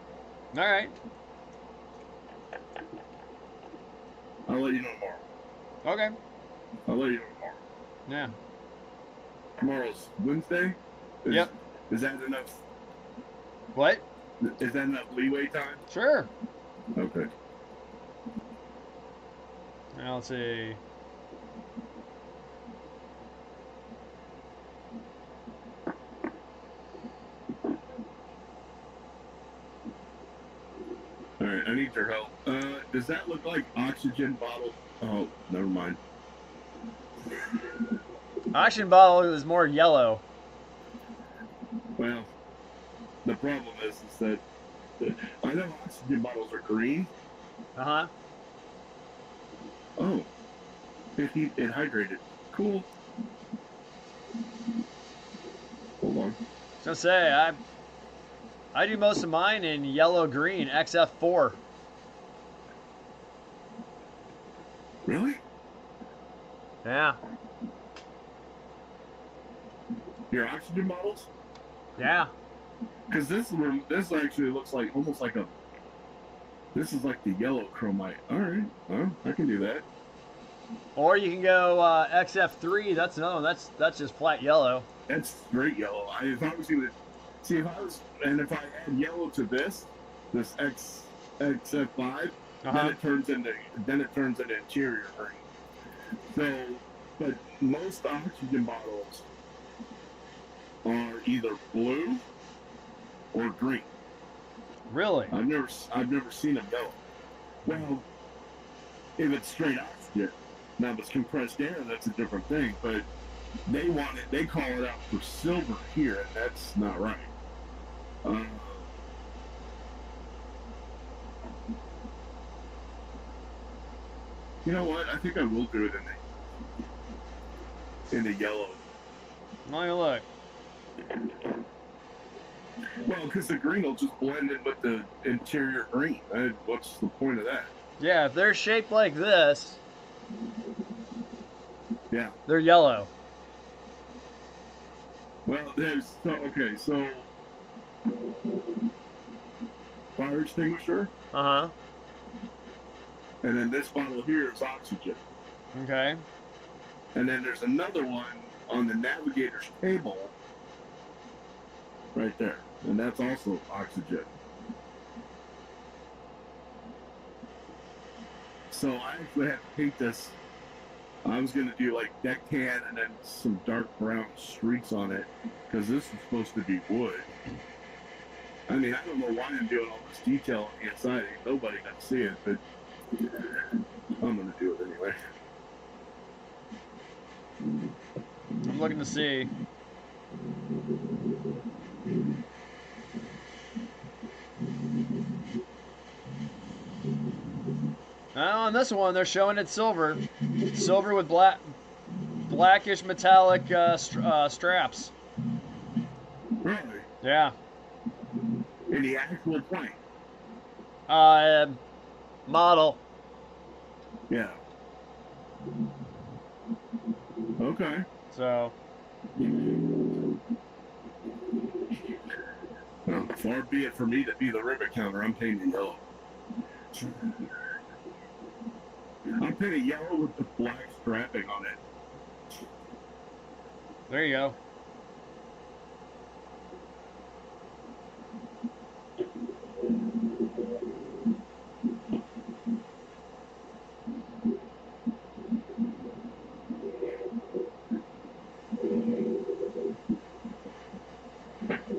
All right. I'll let you know tomorrow. Okay. I'll let you know tomorrow. Yeah. Tomorrow's Wednesday? Yep. Is that enough? What? Is that enough leeway time? Sure. Okay. Now let's see. All right, I need your help. Does that look like oxygen bottle? Oh, never mind. Oxygen bottle is more yellow. Well, the problem is that I know oxygen bottles are green. Uh-huh. Oh, it hydrated. Cool. Hold on. I was gonna say I do most of mine in yellow green XF4. Really? Yeah. Your oxygen bottles? Yeah. Because this actually looks like almost like a. This is like the yellow chromite. All right, well, I can do that. Or you can go XF3. That's another one. That's just flat yellow. That's straight yellow. If I was if I add yellow to this XF5, then it turns into interior green. So, but most oxygen bottles are either blue or green. Really? I've never seen them yellow. Well, if it's straight oxygen, now if it's compressed air, that's a different thing. But they call it out for silver here, and that's not right. You know what? I think I will do it in the yellow. Let me look. Well, because the green will just blend in with the interior green. What's the point of that? Yeah, if they're shaped like this, Yeah. they're yellow. Well, fire extinguisher, Uh-huh. and then this bottle here is oxygen. Okay. And then there's another one on the navigator's table right there, and that's also oxygen. So I actually had to paint this. I was going to do like deckhand and then some dark brown streaks on it because this is supposed to be wood. I mean, I don't know why I'm doing all this detail on the inside. Ain't nobody going to see it, but I'm going to do it anyway. I'm looking to see. On this one, they're showing it silver. Silver with blackish metallic straps. Really? Yeah. In the actual plane? Model. Yeah. Okay. So. Well, far be it for me to be the ribbon counter. I'm painting yellow. I'm painting yellow with the black strapping on it. There you go.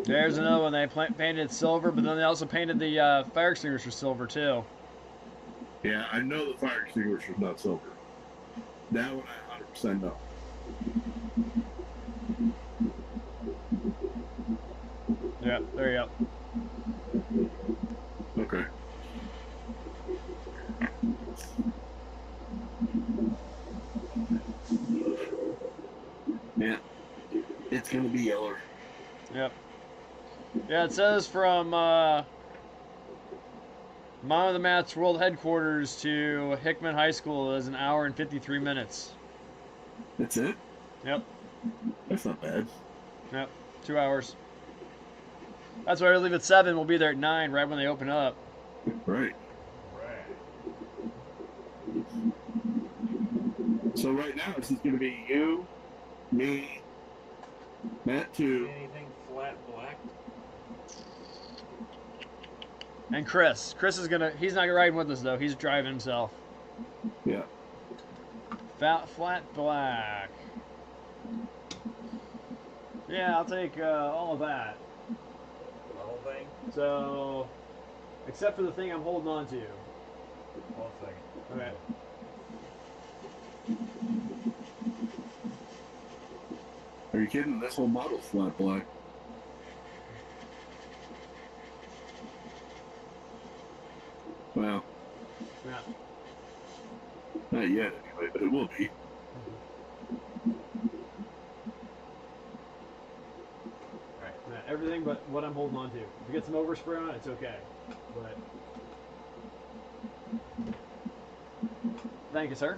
There's another one. They painted silver, but then they also painted the fire extinguisher silver too. Yeah, I know the fire extinguisher's not silver. That one I 100% know. Yeah, there you go. Okay. Yeah, it's gonna be yellow. Yep. Yeah, it says from Mom of the Mats World Headquarters to Hickman High School is an hour and 53 minutes. That's it? Yep. That's not bad. Yep. 2 hours. That's why we leave at 7. We'll be there at 9, right when they open up. Right. So right now, this is going to be you, me, Matt 2. Anything flat black? And Chris. Chris is gonna. He's not riding with us though. He's driving himself. Yeah. Flat black. Yeah, I'll take all of that. The whole thing? So, except for the thing I'm holding on to. Hold a second. Okay. Are you kidding? This whole model's flat black. Well, Yeah. not yet anyway, but it will be. Alright. Everything but what I'm holding on to. If you get some overspray on it, it's okay. But thank you, sir.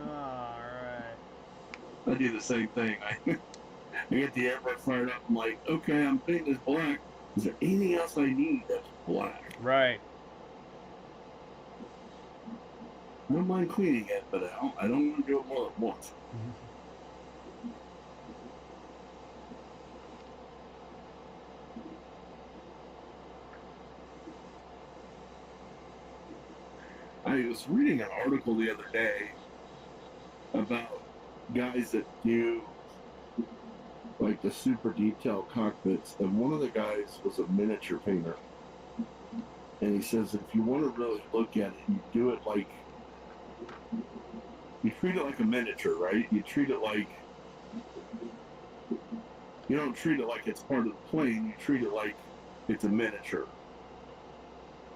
Alright. I do the same thing. I get the airbrush fired up. I'm like, okay, I'm painting this black. Is there anything else I need that's black? Right. I don't mind cleaning it, but I don't want to do it more than once. I was reading an article the other day about guys that do like the super detailed cockpits, and one of the guys was a miniature painter. And he says if you want to really look at it, you do it like, you treat it like a miniature, right? You treat it like, you don't treat it like it's part of the plane, you treat it like it's a miniature.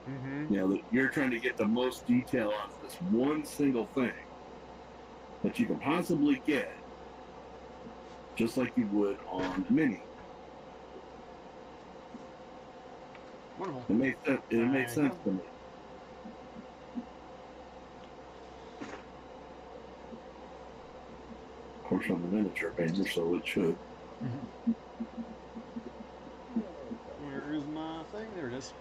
Mm-hmm. You know, that you're trying to get the most detail out of this one single thing that you can possibly get, just like you would on the Mini. Wonderful. It makes sense to me. Of course, I'm a miniature painter, so it should. Where is my thing? There it is.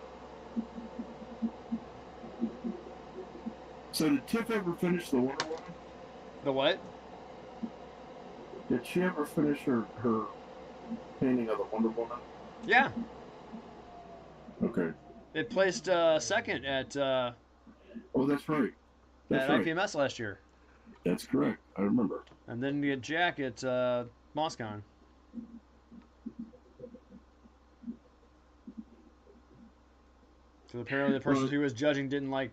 So did Tiff ever finish the Wonder Woman? The what? Did she ever finish her painting of the Wonder Woman? Yeah. Okay. It placed second at Oh, that's right. That's right. IPMS last year. That's correct. I remember. And then you get Jack at MosCon. So apparently the person who was judging didn't like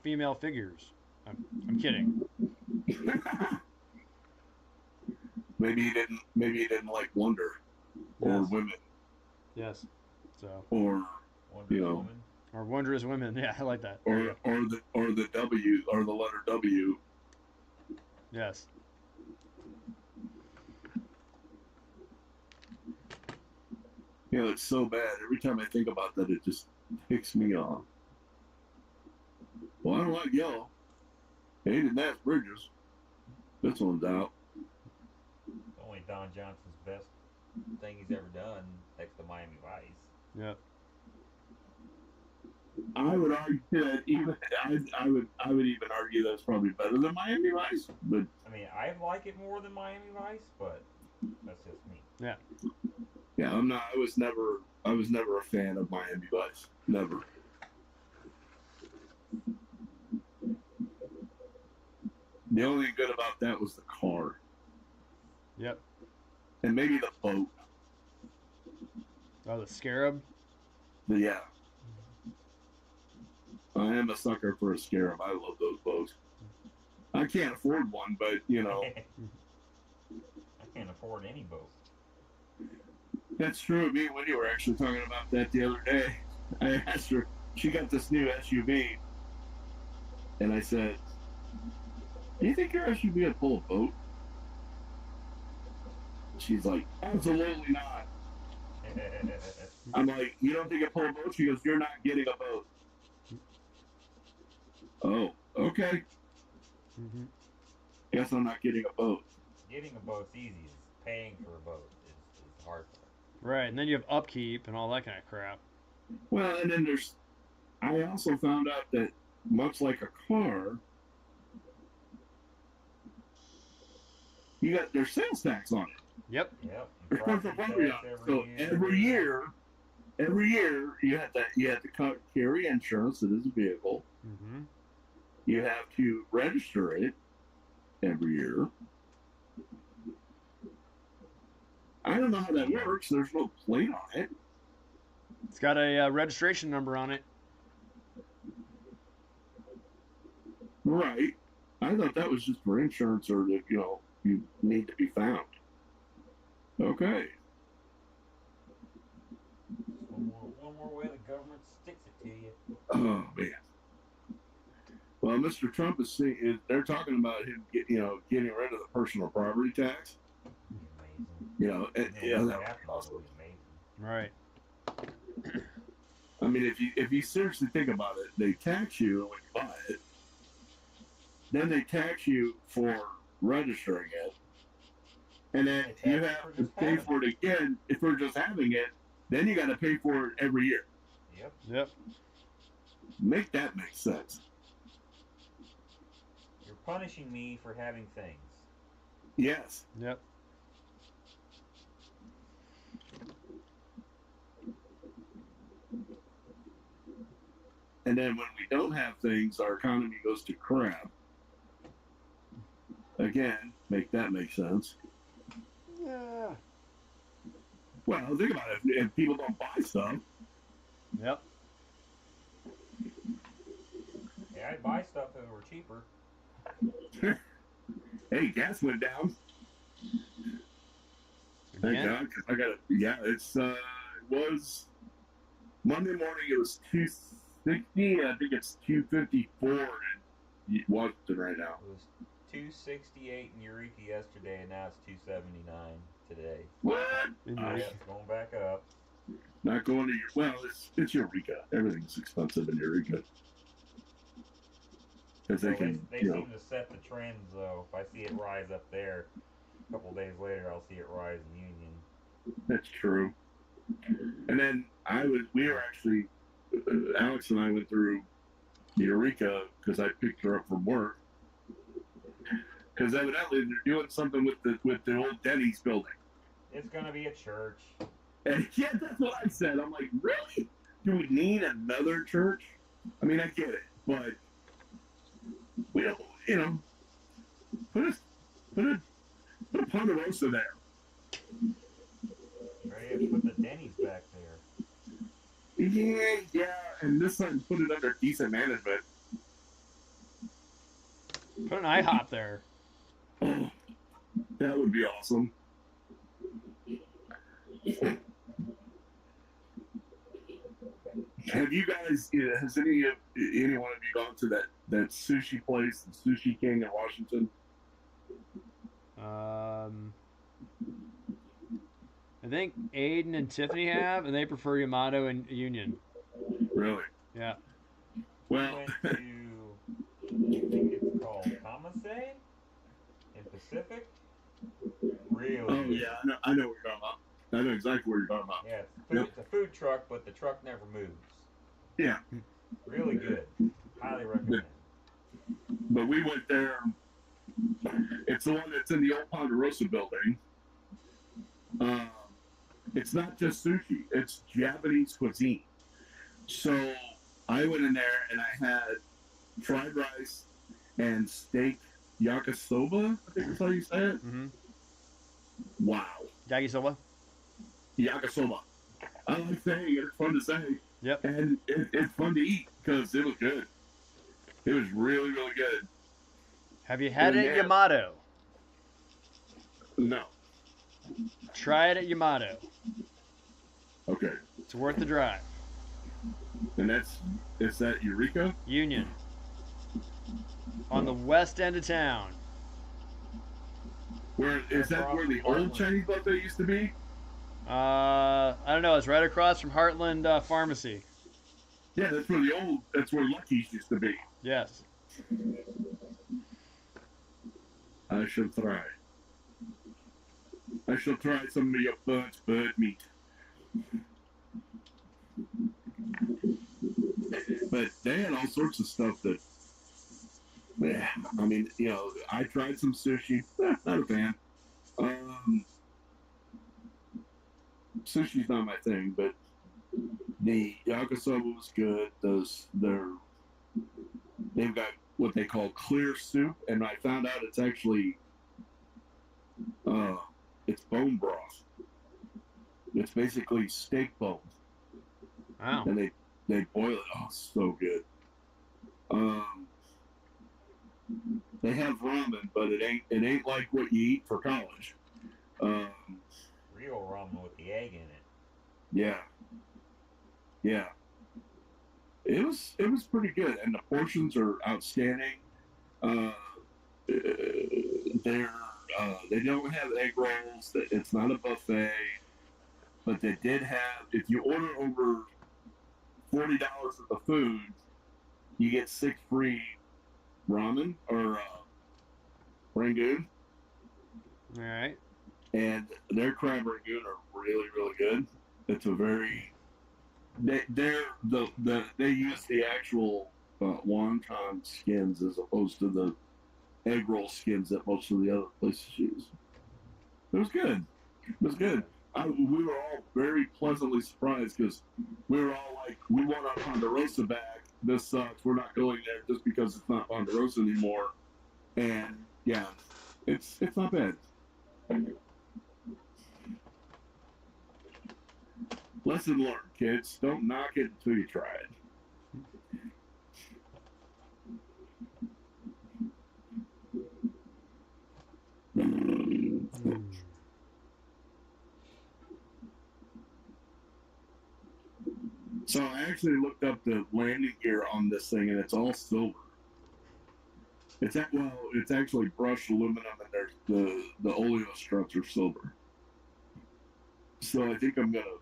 female figures. I'm kidding. Maybe he didn't. Maybe he didn't like Wonder or Yes. women Yes. So. or Wonder Woman. Or wondrous women. Yeah, I like that. or the W or the letter W. Yes. You know, it's so bad. Every time I think about that, it just ticks me off. Well, I don't like yellow. Hey, didn't ask Bridges. This one's out. Only Don Johnson's best thing he's ever done next to Miami Vice. Yep. I would argue that even I would even argue that's probably better than Miami Vice. But I mean, I like it more than Miami Vice, but that's just me. Yeah. yeah, I'm not. I was never a fan of Miami Vice. Never. The only thing good about that was the car. Yep. And maybe the boat. Oh, the Scarab. But yeah. I am a sucker for a Scarab. I love those boats. I can't afford one, but you know. I can't afford any boat. That's true. Me and Wendy were actually talking about that the other day. I asked her, she got this new SUV. And I said, do you think your SUV would pull a boat? She's like, absolutely not. I'm like, you don't think it pull a boat? She goes, you're not getting a boat. Oh, okay. Mm-hmm. Guess I'm not getting a boat. Getting a boat's easy. It's paying for a boat is hard. Right, and then you have upkeep and all that kind of crap. Well, and then I also found out that much like a car, there's sales tax on it. Yep. Yep. There's personal property on it. So every year you have to carry insurance. It is a vehicle. Mm-hmm. You have to register it every year. I don't know how that works. There's no plate on it. It's got a registration number on it. Right. I thought that was just for insurance or that, you need to be found. Okay. One more way the government sticks it to you. Oh, man. Well, Mr. Trump they're talking about him getting rid of the personal property tax. Amazing. That would be awesome. Amazing. Right. I mean, if you seriously think about it, they tax you when you buy it. Then they tax you for registering it. And then you have to pay for it again if we're just having it. Then you got to pay for it every year. Yep. Make that make sense. You're punishing me for having things. Yes. Yep. And then when we don't have things, our economy goes to crap. Again, make that make sense. Yeah. Well, think about it. If people don't buy stuff, Yep. Yeah, I'd buy stuff if it were cheaper. hey, gas went down. Thank Again? God. I got it. Yeah, it was Monday morning. It was 260. I think it's 254 in Washington right now. It was 268 in Eureka yesterday, and now it's 279 today. What? Yeah, it's going back up. Not going to it's Eureka. Everything's expensive in Eureka. Because they Well, can, they seem to set the trends, though. If I see it rise up there, a couple days later, I'll see it rise in Union. That's true. And then we were actually, Alex and I went through Eureka because I picked her up from work. Because evidently they're doing something with the old Denny's building. It's gonna be a church. And yeah, that's what I said. I'm like, really? Do we need another church? I mean, I get it, but we don't, put a put a put a Ponderosa there. Ready to put the Denny's back there. Yeah, and this time put it under decent management. Put an IHOP there. Oh, that would be awesome. Have you guys? Has anyone of you gone to that sushi place, the Sushi King in Washington? I think Aiden and Tiffany have, and they prefer Yamato and Union. Really? Yeah. Well, Went to, I think it's called Kamase in Pacific. Really? oh yeah, I know what you're talking about. I know exactly what you're talking about. Yeah, it's a food truck, but the truck never moves. Yeah. Really good. Highly recommend. But we went there. It's the one that's in the old Ponderosa building. It's not just sushi; it's Japanese cuisine. So I went in there and I had fried rice and steak yakisoba. I think that's how you say it. Mm-hmm. Wow. Yakisoba. Yakisoba. I like saying it. It's fun to say. Yep. And it's fun to eat because it was good. It was really, really good. Have you had it at Yeah. Yamato? No. Try it at Yamato. Okay. It's worth the drive. And is that Eureka? Union. On the west end of town. Where is that where the old Chinese buffet used to be? I don't know. It's right across from Heartland Pharmacy. Yeah, that's where Lucky's used to be. Yes. I shall try. I shall try some of your bird meat. But they had all sorts of stuff that, yeah, I mean, I tried some sushi. Not a fan. Sushi's not my thing, but the yakisoba was good. They've got what they call clear soup, and I found out it's actually it's bone broth. It's basically steak bones. Wow. And they boil it. Oh, so good. They have ramen, but it ain't like what you eat for college. Real ramen with the egg in it. Yeah. Yeah. It was pretty good, and the portions are outstanding. They don't have egg rolls. It's not a buffet, but they did have. If you order over $40 of the food, you get 6 free ramen or rangoon. All right. And their crab rangoon are really, really good. It's a very they use the actual wonton skins as opposed to the egg roll skins that most of the other places use. It was good. It was good. We were all very pleasantly surprised because we were all like, we want our Ponderosa back. This sucks. We're not going there just because it's not Ponderosa anymore. And yeah, it's not bad. Lesson learned, kids. Don't knock it until you try it. So I actually looked up the landing gear on this thing, and it's all silver. It's actually brushed aluminum, and there's the oleo struts are silver. So I think I'm gonna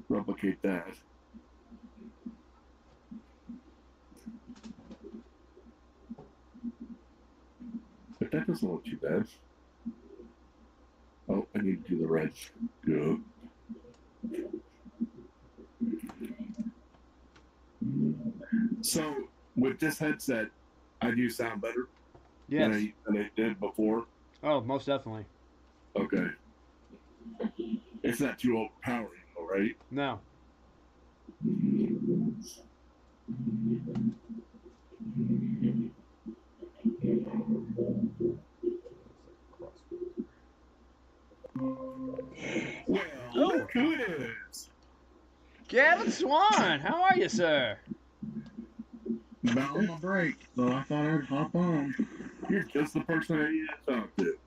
replicate that. But that doesn't look too bad. I need to do the red. Yep. So with this headset, I do sound better Yes. than I did before. Oh, most definitely. Okay. It's not too overpowering, though, right? No. Well, look who it is. Gavin Swan, how are you, sir? About on my break, so I thought I'd hop on. You're just the person I need to talk to.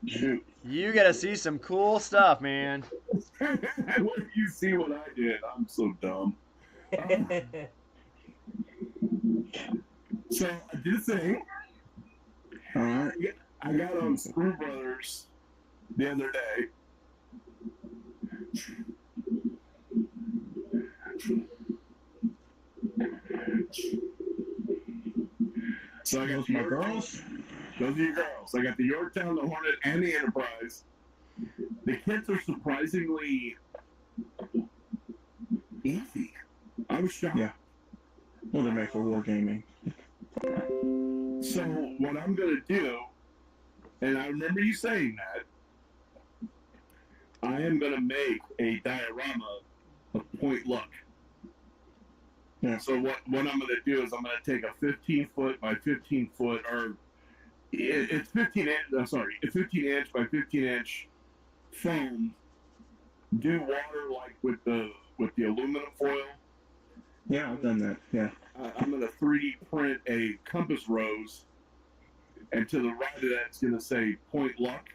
Shoot. You get to see some cool stuff, man. When you see what I did, I'm so dumb. So I did say, Alright. I got on Screw Brothers the other day. So I got Those my girls. Those are your girls. I got the Yorktown, the Hornet, and the Enterprise. The kits are surprisingly easy. I was shocked. Yeah. Well, they're made for wargaming. So what I'm gonna do, and I remember you saying that, I am gonna make a diorama of Point Luck. Yeah. So what I'm gonna do is I'm gonna take a 15 foot by 15 foot, or it's 15 inch. I'm sorry, a 15 inch by 15 inch foam. Do water like with the aluminum foil. Yeah, I've done that. Yeah. I'm gonna 3D print a compass rose, and to the right of that it's gonna say Point Luck,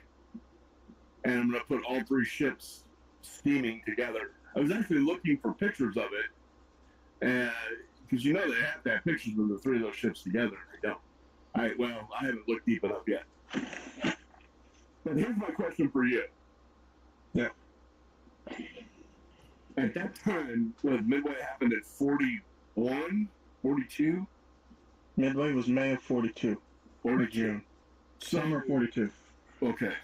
and I'm gonna put all three ships steaming together. I was actually looking for pictures of it, and because you know they have to have pictures of the three of those ships together. They don't. I haven't looked deep enough yet. But here's my question for you. Yeah. At that time, was Midway happened at 41, 42? Midway was May of 42. 42. June. Summer 42. Okay.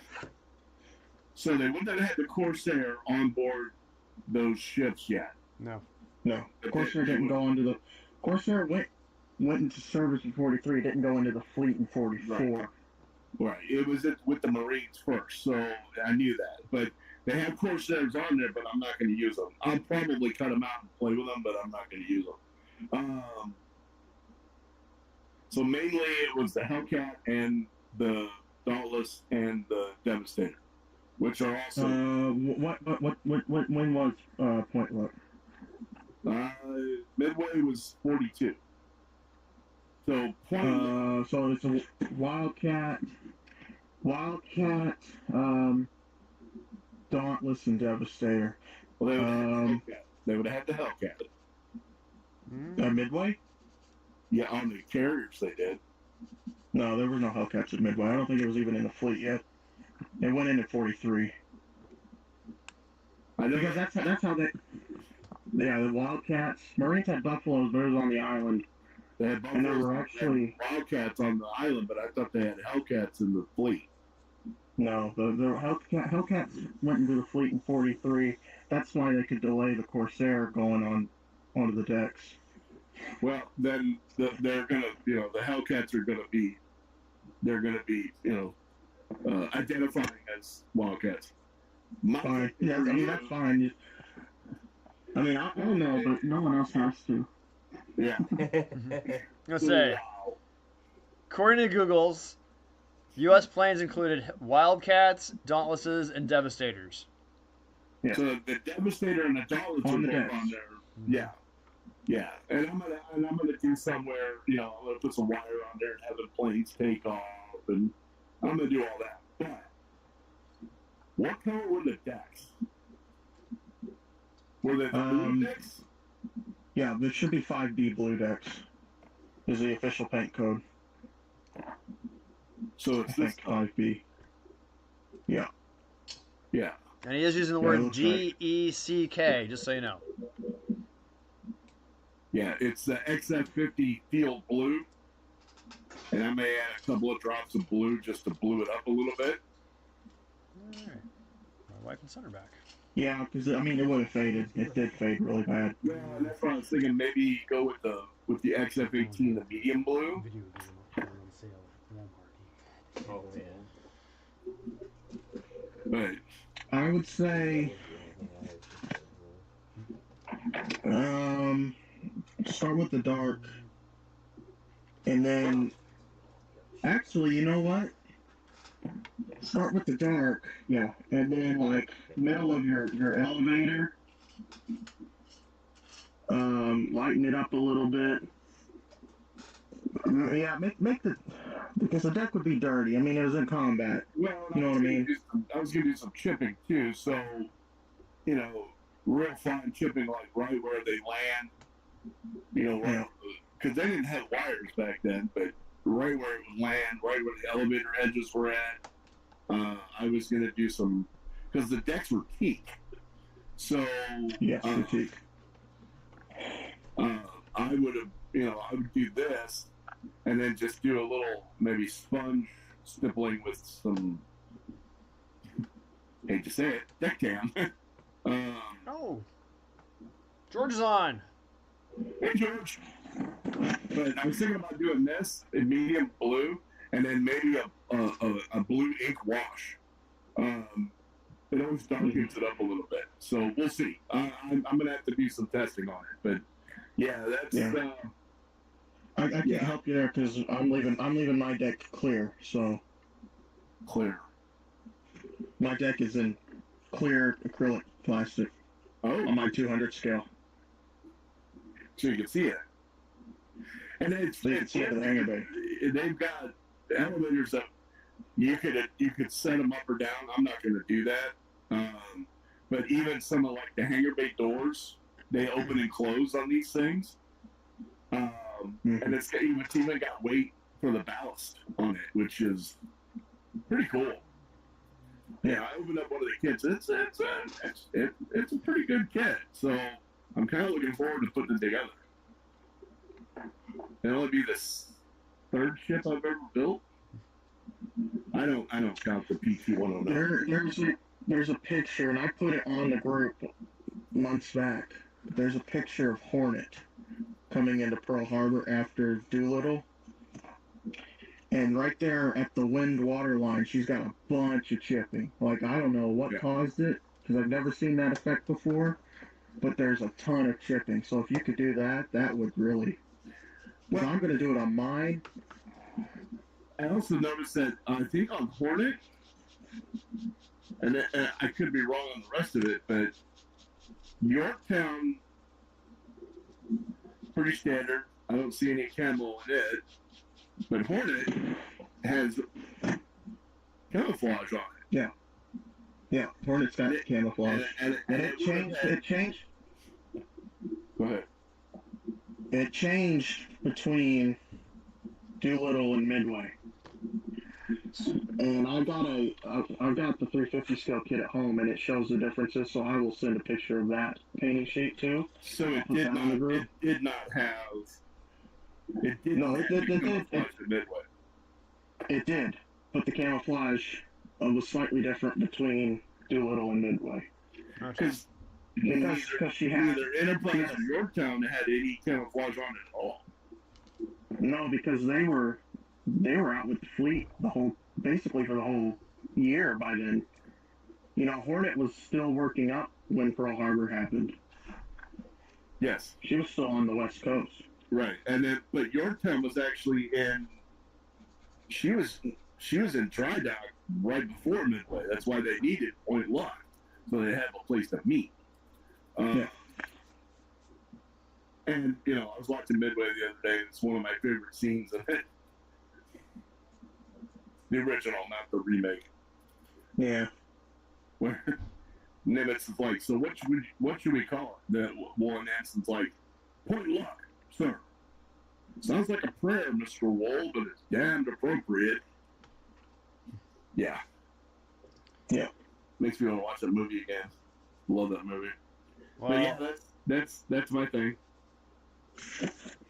So they wouldn't have had the Corsair on board those ships yet. No. No. Corsair didn't go into the... Corsair went into service in 43, didn't go into the fleet in 44. Right. It was with the Marines first, so I knew that. But they have Corsairs on there, but I'm not going to use them. I'll probably cut them out and play with them, but I'm not going to use them. So mainly it was the Hellcat and the Dauntless and the Devastator, which are also... When was Point Luck? Midway was 42. So Point so it's a Wildcat, Dauntless, and Devastator. Well, they would have had the Hellcat. Midway? Yeah, on the carriers they did. No, there were no Hellcats at Midway. I don't think it was even in the fleet yet. It went in at 43. I know because that's how they. Yeah, the Wildcats. Marines had Buffaloes, but it was on the island. They had and there were actually Wildcats on the island, but I thought they had Hellcats in the fleet. No, the Hellcats went into the fleet in 43. That's why they could delay the Corsair going onto the decks. Well, then they're gonna, the Hellcats are gonna be, identifying as Wildcats. Fine. Yeah, I mean that's fine. I mean I know, but no one else has to. Yeah. I'm gonna say, according to Google's, U.S. planes included Wildcats, Dauntlesses, and Devastators. Yeah. So the Devastator and the Dauntless are both on there. Yeah. Yeah. And I'm gonna do somewhere, I'm gonna put some wire on there and have the planes take off, and I'm gonna do all that. But what color were the decks? Were they the blue decks? Yeah, there should be 5B blue decks. Is the official paint code. So it's this 5B. Yeah. Yeah. And he is using the word GECK, just so you know. Yeah, it's the XF50 Field Blue. And I may add a couple of drops of blue just to blue it up a little bit. All right. My wife and son are back. Yeah, because I mean, it would have faded. It did fade really bad. Yeah, that's what I was thinking. Maybe go with the XF18, the medium blue. Video game on sale at Walmart. Oh yeah. But I would say, start with the dark, and then, actually, you know what? Start with the dark, yeah, and then like middle of your elevator, lighten it up a little bit. Yeah, make the, because the deck would be dirty. I mean, it was in combat. well, You know what I mean? I was gonna do some chipping too. So, you know, real fine chipping, like right where they land. You know, Yeah. because they didn't have wires back then, but right where it would land, right where the elevator edges were at. I was gonna do some, because the decks were teak. So Yes, critique. I would have, I would do this, and then just do a little maybe sponge stippling with some, hate to say it, deck cam. Oh, George is on. Hey George. But I was thinking about doing this in medium blue, and then maybe a blue ink wash. It always darkens it up a little bit, so we'll see. I'm gonna have to do some testing on it, but yeah, that's Yeah. I can't help you there because I'm leaving my deck clear. So clear. my deck is in clear acrylic plastic Oh, on my 200 scale. so you can see it, and So you can see it in the hangar bay. they've got elevators that you could set them up or down. I'm not going to do that, but even some of like the hangar bay doors, they open and close on these things, and it's even got weight for the ballast on it, which is pretty cool. Yeah, I opened up one of the kits. It's a pretty good kit, so I'm kind of looking forward to putting it together. It'll only be the third ship I've ever built. I don't count the PT-109. There's a picture, and I put it on the group months back. There's a picture of Hornet coming into Pearl Harbor after Doolittle. And right there at the wind water line, she's got a bunch of chipping. Like, I don't know what caused it, because I've never seen that effect before, but there's a ton of chipping. So if you could do that, that would really... Well, I'm going to do it on mine. I also noticed that I think on Hornet, and I could be wrong on the rest of it, but Yorktown, pretty standard. I don't see any camo in it. But Hornet has camouflage on it. Yeah, Hornet's got camouflage. And it changed. Go ahead. It changed between Doolittle and Midway. And I've got the 350 scale kit at home, and it shows the differences. So I will send a picture of that painting sheet too. So it did not have. It did. No, it did. Midway. It did, but the camouflage was slightly different between Doolittle and Midway. Because she had neither Enterprise or Yorktown had any camouflage on it at all. No, because they were out with the fleet basically for the whole year by then. Hornet was still working up when Pearl Harbor happened. Yes. She was still on the West Coast. Right, but Yorktown was actually in. She was in dry dock right before Midway. That's why they needed Point Lock, so they had a place to meet. And I was watching Midway the other day. And it's one of my favorite scenes of it. The original, not the remake. Yeah. Where Nimitz is like, so what should we call it? The one Anson's like, Point Lock. Sir, sounds like a prayer, Mr. Wool, but it's damned appropriate. Yeah. Makes me want to watch that movie again. Love that movie. Well, but yeah, that's my thing.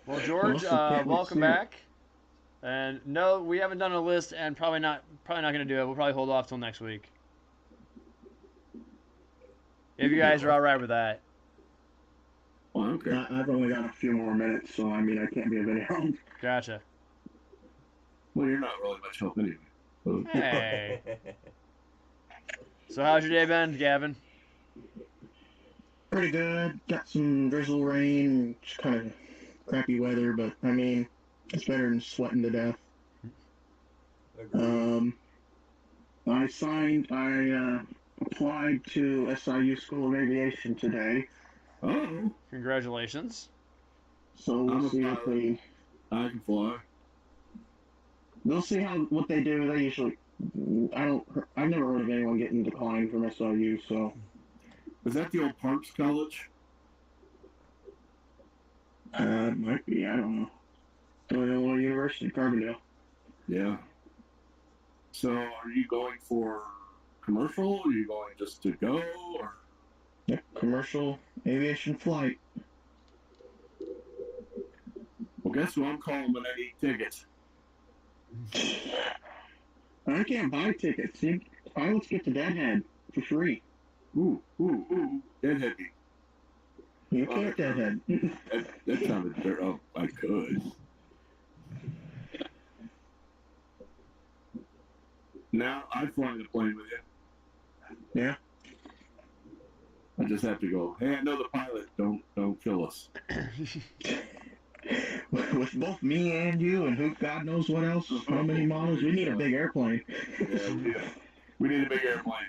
Well, George, welcome back. And no, we haven't done a list, and probably not going to do it. We'll probably hold off till next week. If you guys are all right with that. Oh, okay. I've only got a few more minutes, so I mean I can't be of any help. Gotcha. Well, you're not really much help anyway. So, Hey. So how's your day been, Gavin? Pretty good. Got some drizzle rain, just kind of crappy weather, but I mean it's better than sweating to death. Agreed. I applied to SIU School of Aviation today, oh, Congratulations. so I'm we'll a see if pilot. I can fly. they'll see what they do. They usually, I've never heard of anyone getting declined from SIU, so Is that the old Parks College? it might be. I don't know. Illinois University, Carbondale. Yeah. So, are you going for commercial? Are you going just to go? Or Yep, commercial aviation flight. well, guess who I'm calling when I need tickets? I can't buy tickets. See, pilots get to Deadhead for free. Ooh, deadhead me. You can't Deadhead. That sounded dirt. Oh, I could. Now I fly the plane with you. Yeah. I just have to go. Hey, I know the pilot. Don't kill us. With both me and you, and who God knows what else, how many models, we need a big airplane. Yeah, we need a big airplane.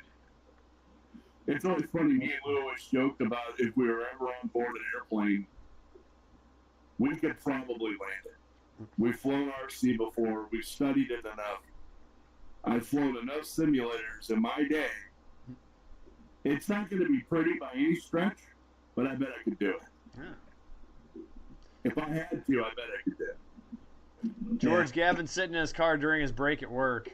It's always funny. Me and Lou always joked about if we were ever on board an airplane, we could probably land it. We've flown RC before. We've studied it enough. I've flown enough simulators in my day. It's not going to be pretty by any stretch, but I bet I could do it. Yeah. If I had to, I bet I could do it. George Gavin's sitting in his car during his break at work.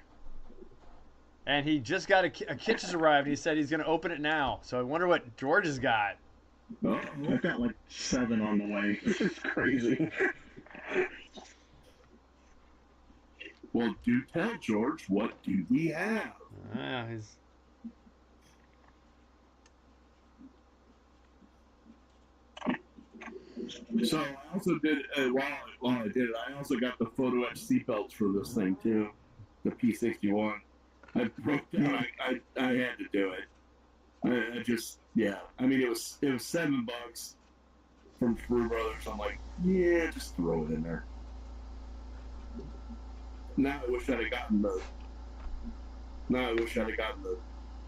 And he just got a kit just arrived. He said he's going to open it now. So I wonder what George has got. Oh, I've got like 7 on the way. It's crazy. well, do tell, George. What do we have? He's... So I also did, while I did it, I also got the photo etch seatbelts for this thing too, the P61. I broke down. I had to do it. I just, yeah. I mean, it was $7 from Frew Brothers. I'm like, yeah, just throw it in there. Now I wish I'd have gotten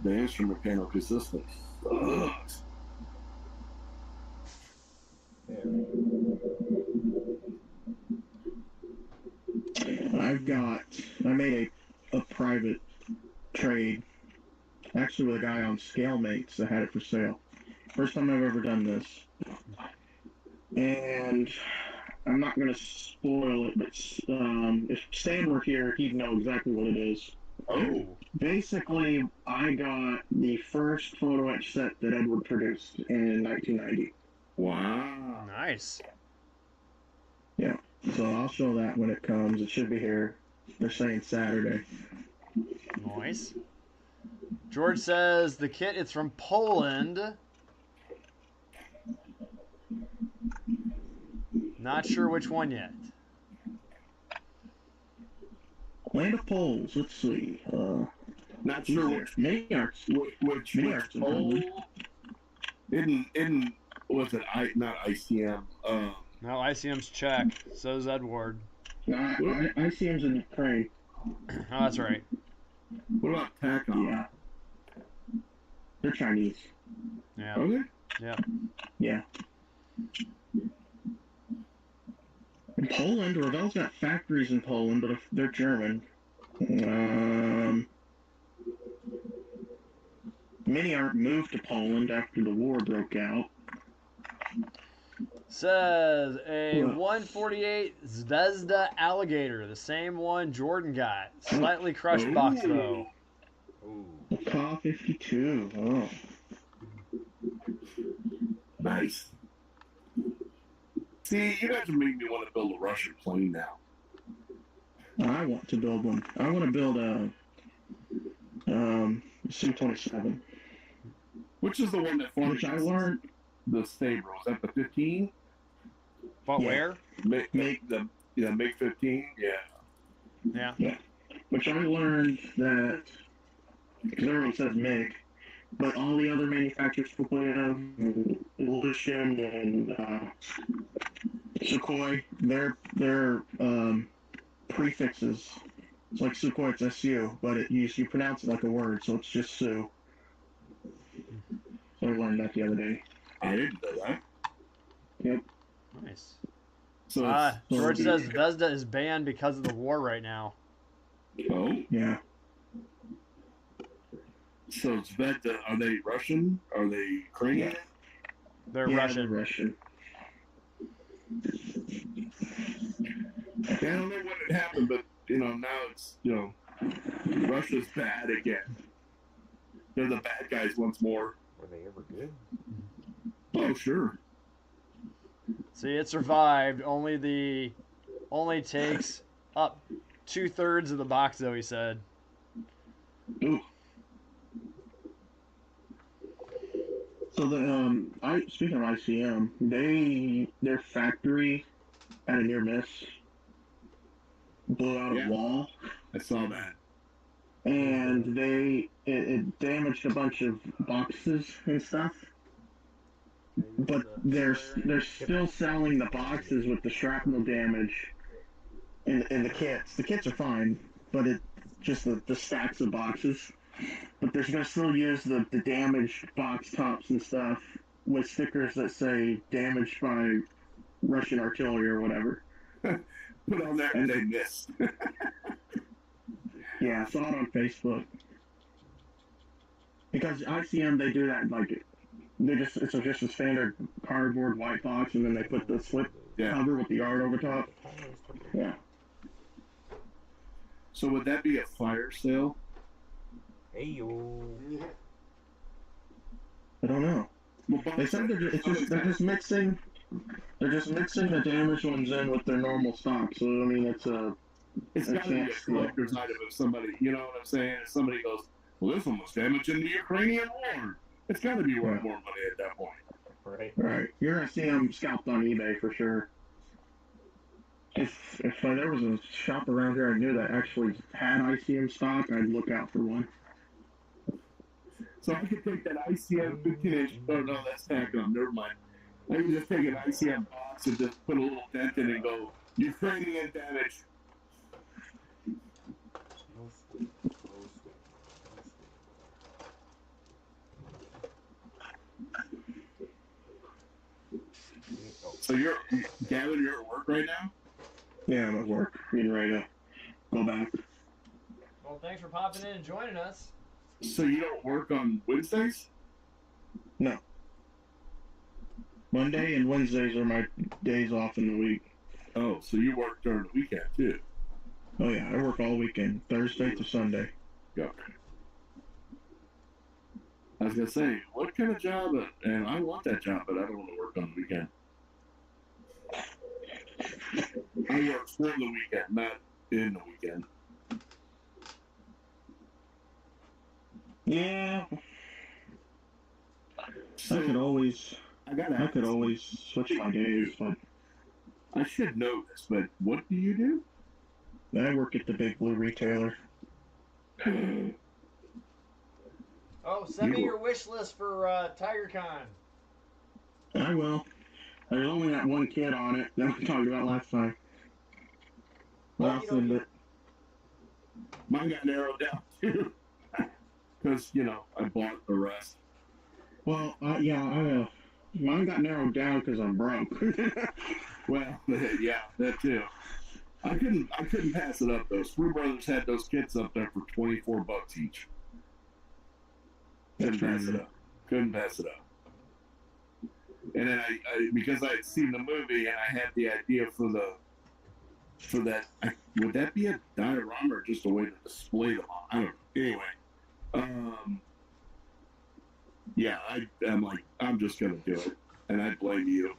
the instrument panel because this thing sucks. I made a private trade, actually with a guy on ScaleMates that had it for sale. First time I've ever done this. And I'm not going to spoil it, but if Stan were here, he'd know exactly what it is. Oh. Basically, I got the first photo etch set that Edward produced in 1990. Wow. Nice. Yeah, so I'll show that when it comes. It should be here. They're saying Saturday. Nice. George says the kit is from Poland. Not sure which one yet. Land of Poles. Let's see. Not sure which Mini Arts. which poll. In was it not ICM? No, ICM's Czech. So's Edward. ICM's in Ukraine. Oh, that's right. What about TACOM? Yeah. They're Chinese. Yeah. Are they? Yeah. Yeah. In Poland, Revell's got factories in Poland, but they're German. Mini Art moved to Poland after the war broke out. Says a 148 Zvezda alligator, the same one Jordan got. Slightly crushed box though. Ooh. Ka 52. Oh. Nice. See, you guys are making me want to build a Russian plane now. I want to build one. I want to build a Su-27. Which is the one that formed Which I learned. the Stabro? Is that the 15? But Yeah. where? Make 15. Yeah. Yeah. Which I learned that, because everyone says MiG, but all the other manufacturers, Tupolev, Evolution, and Sukhoi, their prefixes. It's like Sukhoi, it's SU, but you pronounce it like a word, so it's just Su. So I learned that the other day. I didn't know that. Yep. Nice. So George says Vesda is banned because of the war right now. Oh, Yeah. so Zvezda, are they Russian? Are they Ukrainian? Yeah. They're Russian. They're Russian. I don't know what had happened, but now it's Russia's bad again. They're the bad guys once more. Were they ever good? Oh, sure. See, it survived. Only takes up 2/3 of the box, though. He said. Ooh. So speaking of ICM, their factory at a near miss blew out a wall, I saw that. and it damaged a bunch of boxes and stuff. But they're still selling the boxes with the shrapnel damage in the kits. The kits are fine, but it just the stacks of boxes. But they're going to still use the damaged box tops and stuff with stickers that say damaged by Russian artillery or whatever. Put on there and they missed. Yeah, I saw it on Facebook. Because ICM, they do that, like, it's just a standard cardboard white box, and then they put the slip cover with the art over top. Yeah. So would that be a fire sale? Hey yo. I don't know. Well, They said they're just mixing the damaged ones in with their normal stock. So I mean, it's got to be a collector's item if somebody, you know what I'm saying? If somebody goes, well, this one was damaged in the Ukrainian war. It's got to be worth more money at that point. Right. Right. You're gonna see them scalped on eBay for sure. If there was a shop around here I knew that actually had ICM stock, I'd look out for one. So I could take that ICM 15-inch. Oh no, that's tacking on. Never mind. I can just take an ICM box and just put a little dent in it and go Ukrainian damage. So Gavin, you're at work right now? Yeah, I'm at work, getting ready to go back. Well, thanks for popping in and joining us. So you don't work on Wednesdays? No. Monday and Wednesdays are my days off in the week. Oh, so you work during the weekend too? Oh yeah, I work all weekend, Thursday to Sunday. Okay. I was gonna say, what kind of job? And I want that job, but I don't want to work on the weekend. I work for the weekend, not in the weekend. Yeah. So, I could always switch my days, but I should know this, but what do you do? I work at the Big Blue retailer. Oh, send me your wish list for TigerCon. I will. There's only that one kid on it that we talked about last time. But I'll send it. Mine got narrowed down too. Because, I bought the rest. Well, mine got narrowed down because I'm broke. Well, yeah, that too. I couldn't pass it up though. Sprue Brothers had those kits up there for $24 each. Couldn't pass it up. And then I because I had seen the movie and I had the idea for that. Would that be a diorama or just a way to display them? I don't know. Anyway, yeah, I'm like, I'm just gonna do it, and I blame you.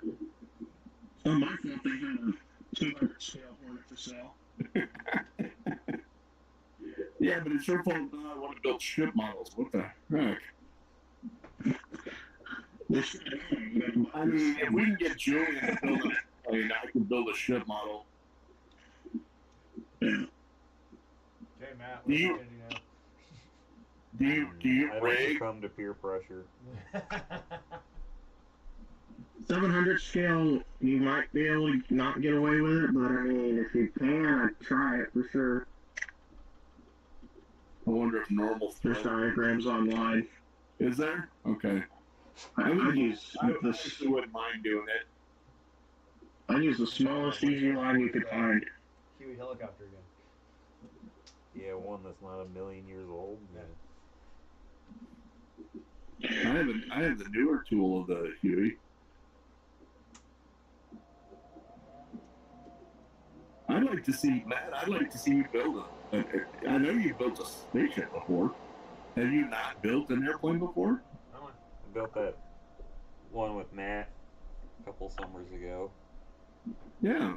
It's not my fault they had a 200 scale Hornet for sale. Yeah, but it's your fault that I want to build ship models. What the heck? I mean, if we can get Julian to build a plane, I can build a ship model. Okay, Matt, what Do are you you- gonna do now? Do you I don't rig? succumb to peer pressure. 700 scale, you might be able to not get away with it, but I mean, if you can, I'd try it for sure. I wonder if normal There's thread diagrams online. is there. Okay. I use I the actually wouldn't mind doing it. the smallest easy line you could find. Huey helicopter again. Yeah, one that's not a million years old. Yeah. I have the newer tool of the Huey. I'd like to see Matt. I'd like to see you build I know you built a spaceship before. Have you not built an airplane before? Come on. I built that one with Matt a couple summers ago. Yeah.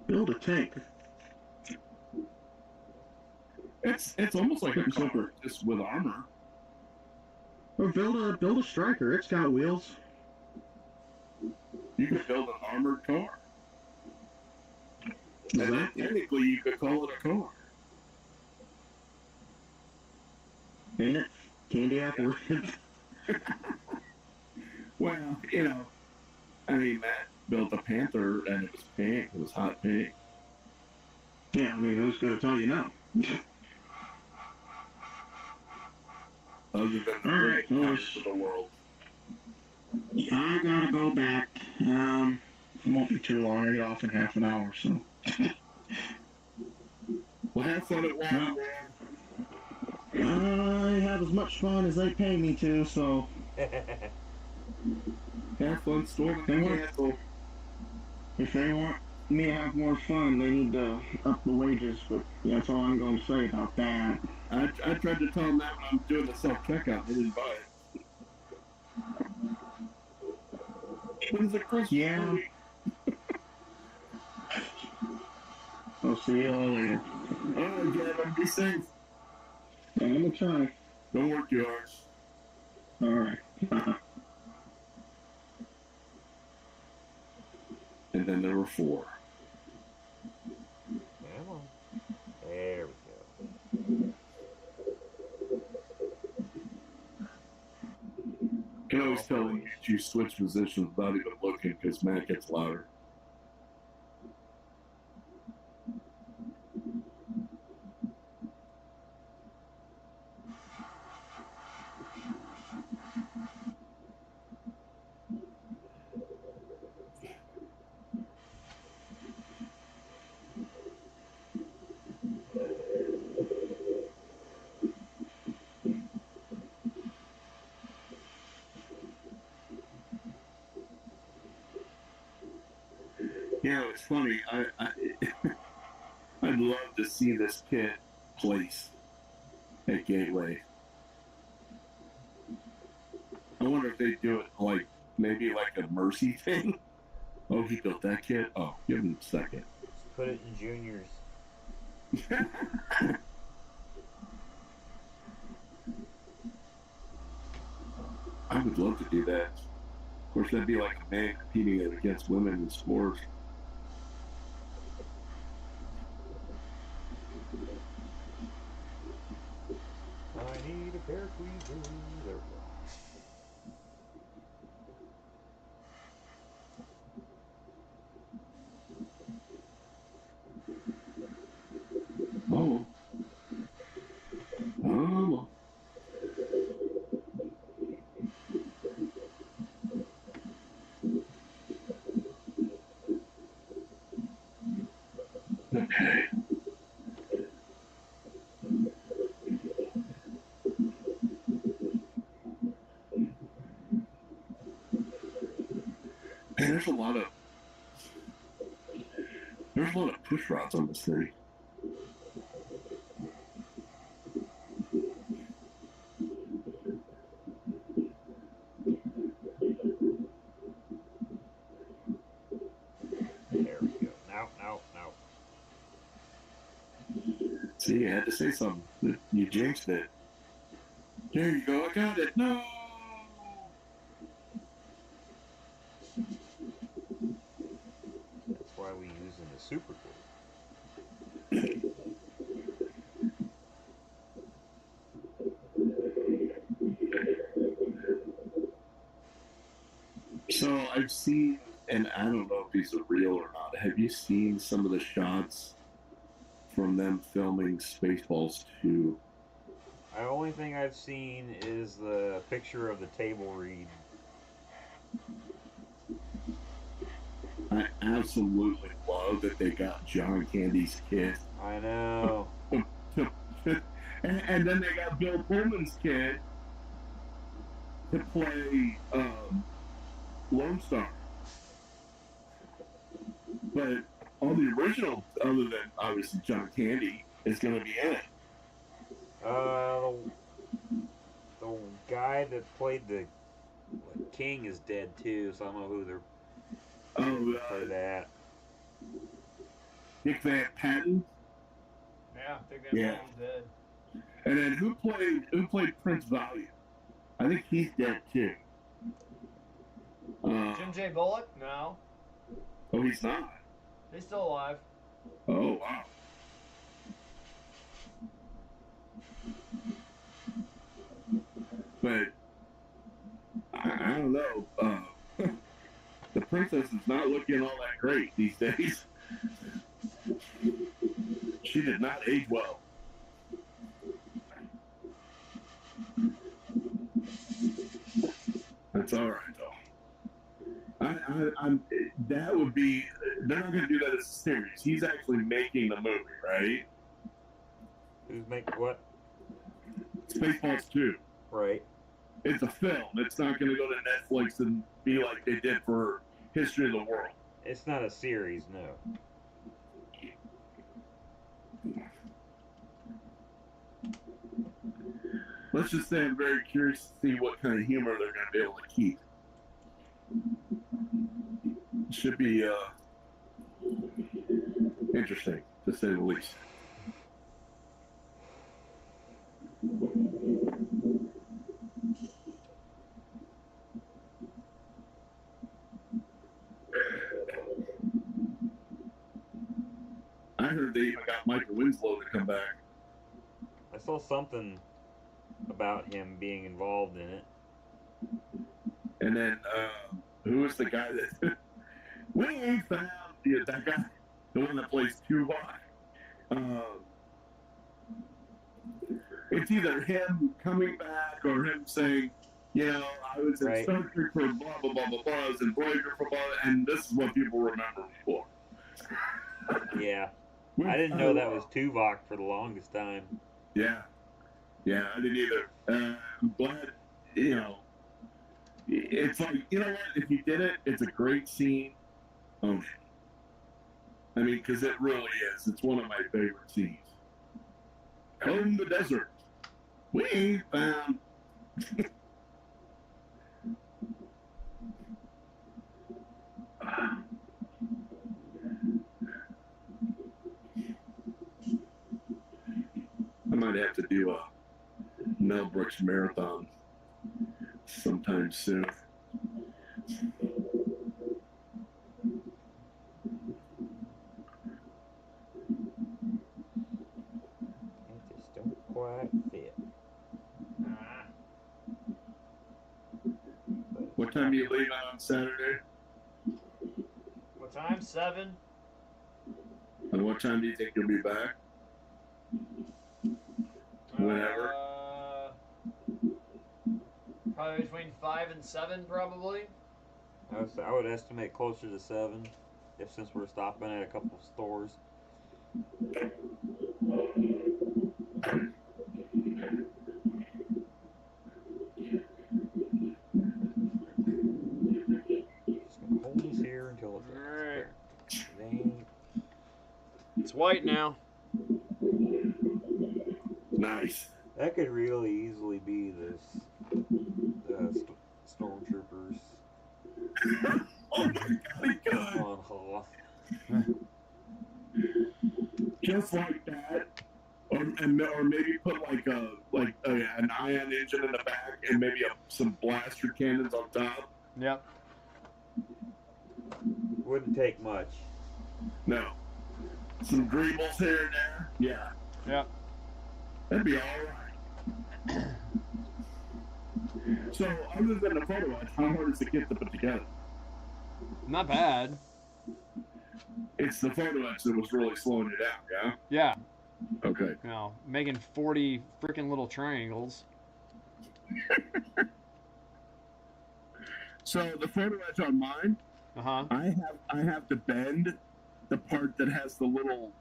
Build a tank. It's almost like a Something car, simple. just with armor. Or build a striker. It's got wheels. You could build an armored car. And then Exactly. technically you could call it a car. Ain't it? Candy apple. Well, you know, I mean, Matt built a Panther and it was pink. It was hot pink. Yeah, I mean, who's gonna tell you no? Other than the All right, great well, powers of the world. I gotta go back. It won't be too long. I get off in half an hour, so. Well, have fun at Wonderland. I have as much fun as they pay me to, so. Have fun storming the castle. If they want me to have more fun, they need to up the wages, but that's all I'm going to say about that. I tried to tell them that when I'm doing the self-checkout. They didn't buy it. What is a Christmas Yeah. movie? I'll see you all later. All right, Gavin, be safe. I'm going to try. Don't work too hard. Alright. And then there were 4. Come on. There we go. You can always tell when you switch positions without even looking because Matt gets louder. You know, it's funny. I'd love to see this kit placed at Gateway. I wonder if they do it like maybe like a mercy thing. Oh, he built that kit. Oh, give him a second. Just put it in juniors. I would love to do that. Of course, that'd be like a man competing against women in sports. I need a pair of tweezers. There we go. Oh. Oh. Okay. Man, there's a lot of push rods on this thing. There we go. Now. See, I had to say something. You jinxed it. There you go. I got it. No. That's why we using the super glue. So I've seen, and I don't know if these are real or not. Have you seen some of the shots from them filming Spaceballs 2? The only thing I've seen is the picture of the table read. I absolutely love that they got John Candy's kid. I know. And then they got Bill Pullman's kid to play Lone Star. But all the original, other than obviously John Candy, is going to be in it. The guy that played the king is dead too, so I don't know who they're play that. Dick Van Patten. Yeah, Dick Van Patten's dead. And then who played Prince Valiant? I think he's dead too. Jim J. Bullock? No. Oh, he's not. He's still alive. Oh, wow. But I don't know. The princess is not looking all that great these days. She did not age well. That's all right, though. I'm. That would be. They're not going to do that as a series. He's actually making the movie, right? Who's making what? Spaceballs 2. Right. It's a film. It's not going to go to Netflix and be like they did for History of the World. It's not a series, no. Let's just say I'm very curious to see what kind of humor they're going to be able to keep. It should be interesting, to say the least. I heard they even got Michael Winslow to come back. I saw something about him being involved in it. And then, who was the guy that... we ain't found... Yeah, that guy, the one that plays Tuvok. It's either him coming back or him saying, you know, I was in Star Trek for blah, blah, blah, blah, blah, I was in Voyager for blah, and this is what people remember me for. Yeah. I didn't know that was Tuvok for the longest time. Yeah. Yeah, I didn't either. I'm glad, you know, it's like, you know what, if you did it, it's a great scene. I mean, because it really is. It's one of my favorite scenes. Comb the desert. We ain't found. I might have to do a Mel Brooks marathon sometime soon. It just don't quite fit. What time are you leaving on Saturday? What time? 7? And what time do you think you'll be back? Whenever. Probably between 5 and 7, probably. I would estimate closer to 7, since we're stopping at a couple of stores. Just gonna hold this here until it's Alright. Then It's white now. Nice. that could really easily be the stormtroopers Oh my God, it could. on Hoth. Just like that. or maybe put an ion engine in the back and maybe some blaster cannons on top. Yep. Wouldn't take much. No. Some greebles here and there. Yeah. Yep. That'd be all right. So, other than the photo etch, how hard is the kit to put together? Not bad. It's the photo etch that was really slowing it out, yeah? Yeah. Okay. You know, making 40 freaking little triangles. So the photo etch on mine, Uh-huh. I have to bend the part that has the little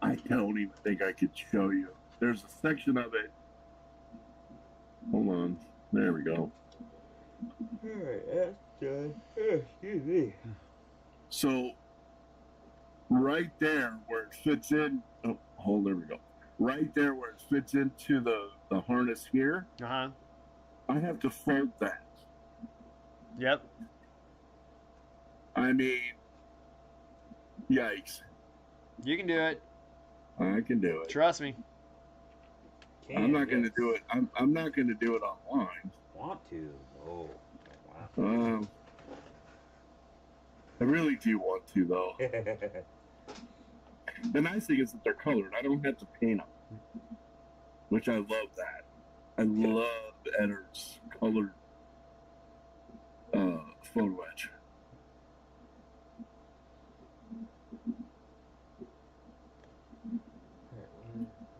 I don't even think I could show you. There's a section of it. Hold on. There we go. Alright, that's done. Excuse me. So right there where it fits in, there we go. Right there where it fits into the harness here, Uh-huh. I have to fold that. Yep. I mean, yikes. You can do it. I can do it. Trust me. I'm not going to do it. I'm not going to do it online. Want to? Oh, wow. I really do want to, though. The nice thing is that they're colored. I don't have to paint them, which I love that. I love Eddar's colored photo etch.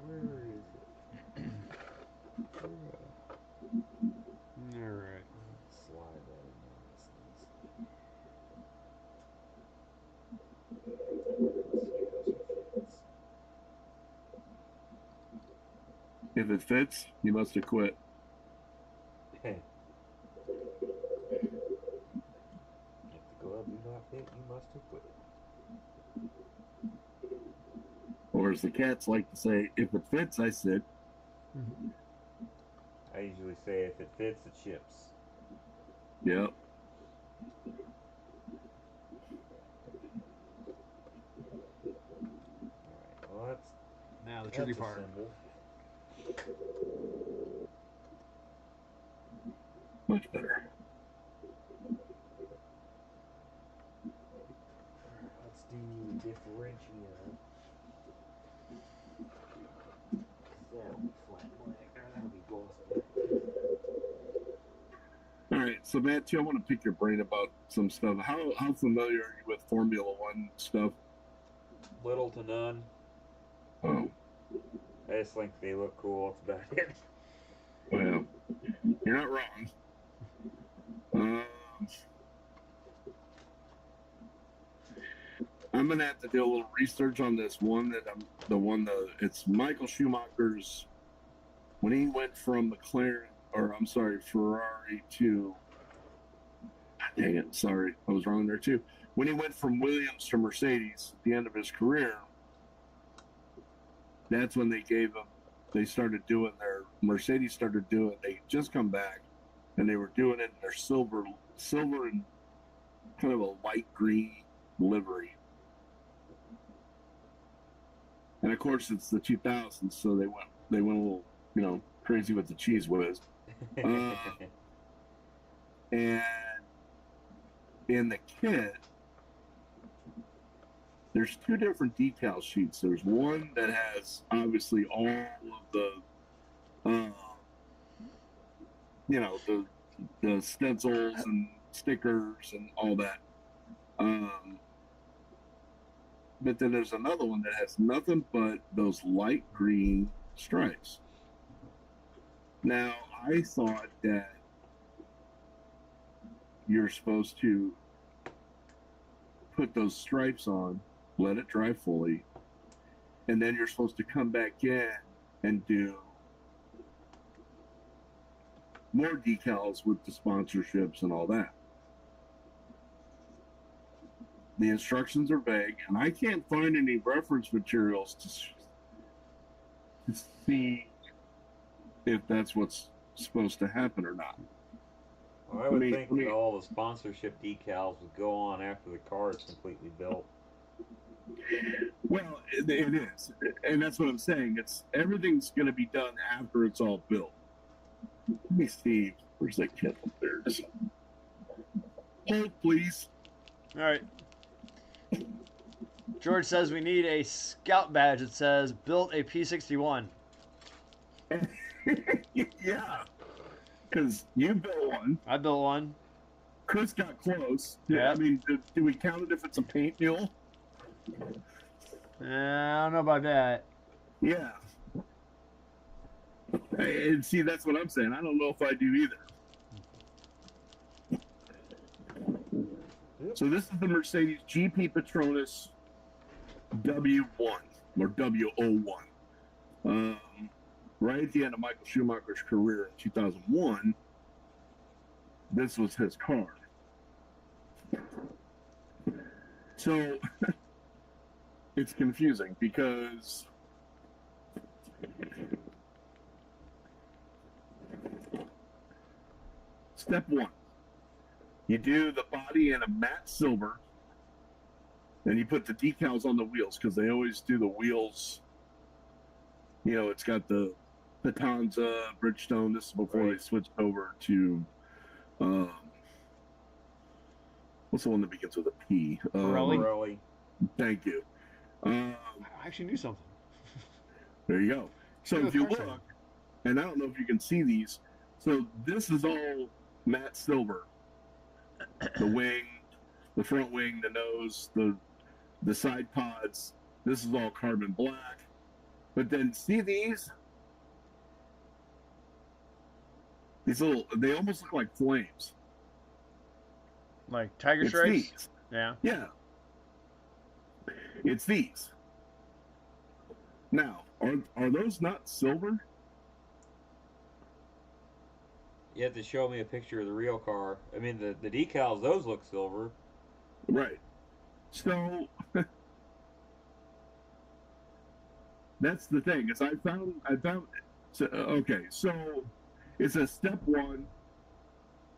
Where is it? All right. Slide that in there. If it fits, you must have quit. If the glove do not fit, you must have quit. Or as the cats like to say, if it fits, I sit. I usually say if it fits, it ships. Yep. Alright, well that's Now the tricky that's a part. symbol. Much better. Let's do the differential. That'll be flat black, or that'll be gloss black. All right, so Matt, too, I want to pick your brain about some stuff. How familiar are you with Formula One stuff? Little to none. Oh, I just think they look cool. It's about it. well, you're not wrong. I'm gonna have to do a little research on this one it's Michael Schumacher's when he went from Ferrari to dang it, sorry, I was wrong there too. When he went from Williams to Mercedes at the end of his career, that's when they started doing they just come back and they were doing it in their silver and kind of a light green livery. And of course, it's the 2000s, so they went a little, crazy with the cheese whiz. And in the kit, there's two different decal sheets. There's one that has obviously all of the stencils and stickers and all that. But then there's another one that has nothing but those light green stripes. Now, I thought that you're supposed to put those stripes on, let it dry fully, and then you're supposed to come back in and do more decals with the sponsorships and all that. The instructions are vague, and I can't find any reference materials to see if that's what's supposed to happen or not. Well, I would think that all the sponsorship decals would go on after the car is completely built. Well, it is, and that's what I'm saying. Everything's going to be done after it's all built. Let me see. Where's that kid up there? Just hold, please. All right. George says we need a scout badge that says built a P-61. Yeah, because you built one. I built one. Chris got close. Yeah. I mean, do we count it if it's a paint mule? I don't know about that. Yeah. And see, that's what I'm saying. I don't know if I do either. So this is the Mercedes GP Petronas W1 or W01. Right at the end of Michael Schumacher's career in 2001, this was his car. So it's confusing because step one, you do the body in a matte silver, and you put the decals on the wheels because they always do the wheels. You know, it's got the Patanza, Bridgestone. This is before they switched over to what's the one that begins with a P? Pirelli. Thank you. I actually knew something. There you go. So Yeah, if you of course I look, and I don't know if you can see these, so this is all matte silver. The wing, the front wing, the nose, the side pods. This is all carbon black. But then see these? These little, they almost look like flames. Like tiger It's stripes? these. Yeah. Yeah. It's these. Now, are those not silver? You have to show me a picture of the real car. I mean, the decals, those look silver. Right. So that's the thing. Is I found. So, okay, so it's a step one,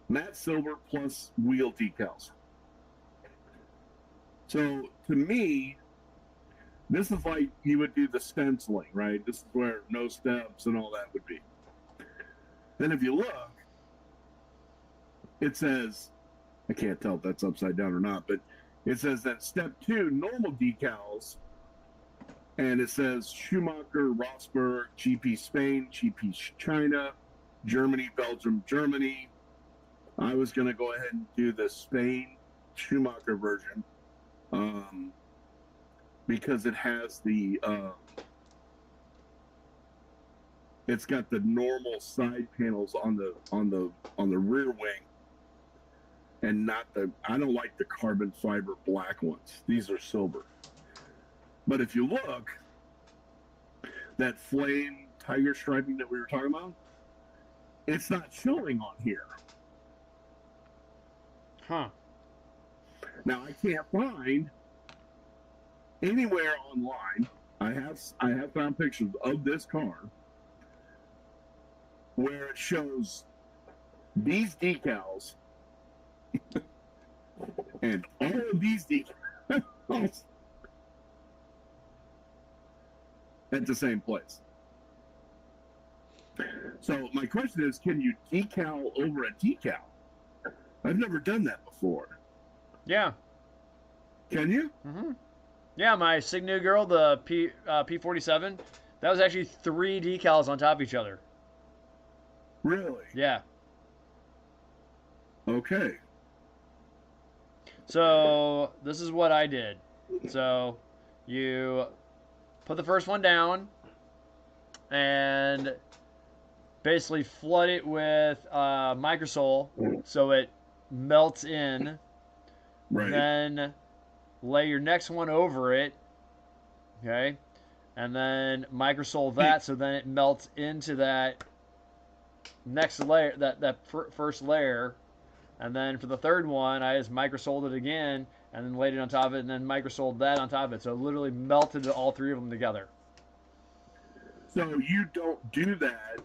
matte silver plus wheel decals. So to me, this is like you would do the stenciling, right? This is where no steps and all that would be. Then if you look, it says, I can't tell if that's upside down or not, but it says that step two, normal decals, and it says Schumacher, Rosberg, GP Spain, GP China, Germany, Belgium, Germany. I was going to go ahead and do the Spain Schumacher version because it has the it's got the normal side panels on the rear wing, and not I don't like the carbon fiber black ones. These are silver. But if you look, that flame tiger striping that we were talking about, it's not showing on here. Huh. Now I can't find anywhere online. I have found pictures of this car where it shows these decals and all of these decals at the same place. So my question is, can you decal over a decal? I've never done that before. Yeah. Can you? Mm-hmm. Yeah, my Signu girl, the P47, that was actually 3 decals on top of each other. Really? Yeah. Okay. So this is what I did. So you put the first one down and basically flood it with Microsol so it melts in. Right. Then lay your next one over it. Okay. And then Microsol that so then it melts into that next layer, that first layer. And then for the third one, I just microsoled it again and then laid it on top of it and then microsoled that on top of it. So it literally melted all 3 of them together. So you don't do that.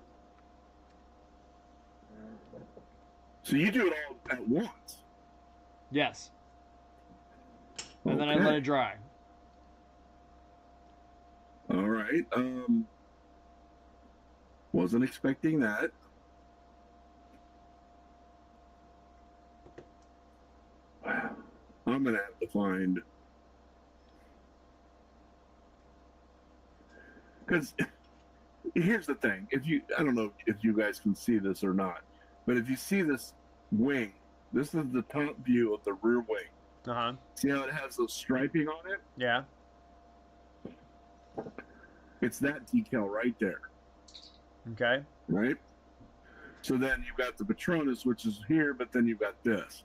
So you do it all at once. Yes. And then I let it dry. right. Wasn't expecting that. Wow. I'm gonna have to find, because here's the thing. I don't know if you guys can see this or not, but if you see this wing, this is the top view of the rear wing. Uh-huh. See how it has those striping on it? Yeah. It's that decal right there, Okay. right? So then you've got the Patronus, which is here, but then you've got this.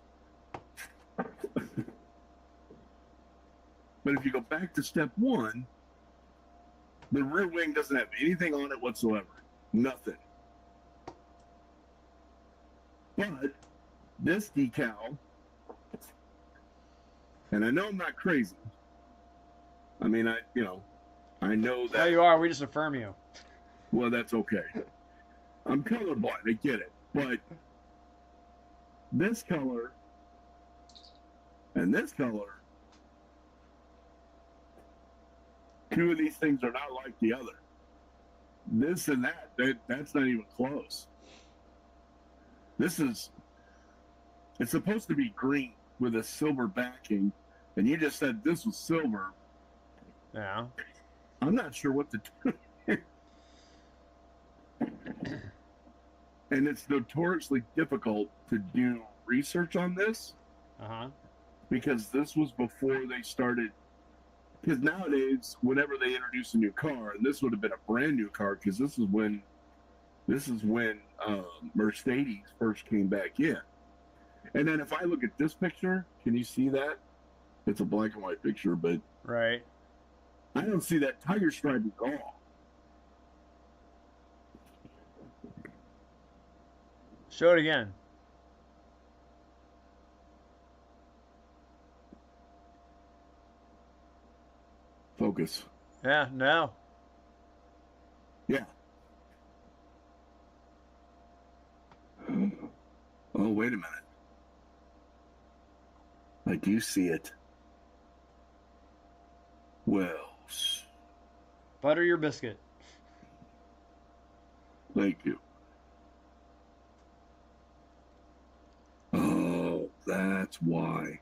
But if you go back to step one, the rear wing doesn't have anything on it whatsoever. Nothing. But this decal, and I know I'm not crazy. I mean, I know that. There you are. We just affirm you. Well, that's okay. I'm colorblind. I get it. But this color and this color, two of these things are not like the other. This and that's not even close. It's supposed to be green with a silver backing, and you just said this was silver. Yeah. I'm not sure what to do. And it's notoriously difficult to do research on this. Uh-huh. Because this was before they started. Because nowadays, whenever they introduce a new car, and this would have been a brand new car, because this is when Mercedes first came back in. And then if I look at this picture, can you see that? It's a black and white picture, but Right. I don't see that tiger stripe at all. Show it again. Focus. Yeah, no. Yeah. Oh, wait a minute. I do see it. Well, Butter your biscuit. thank you. Oh, that's why.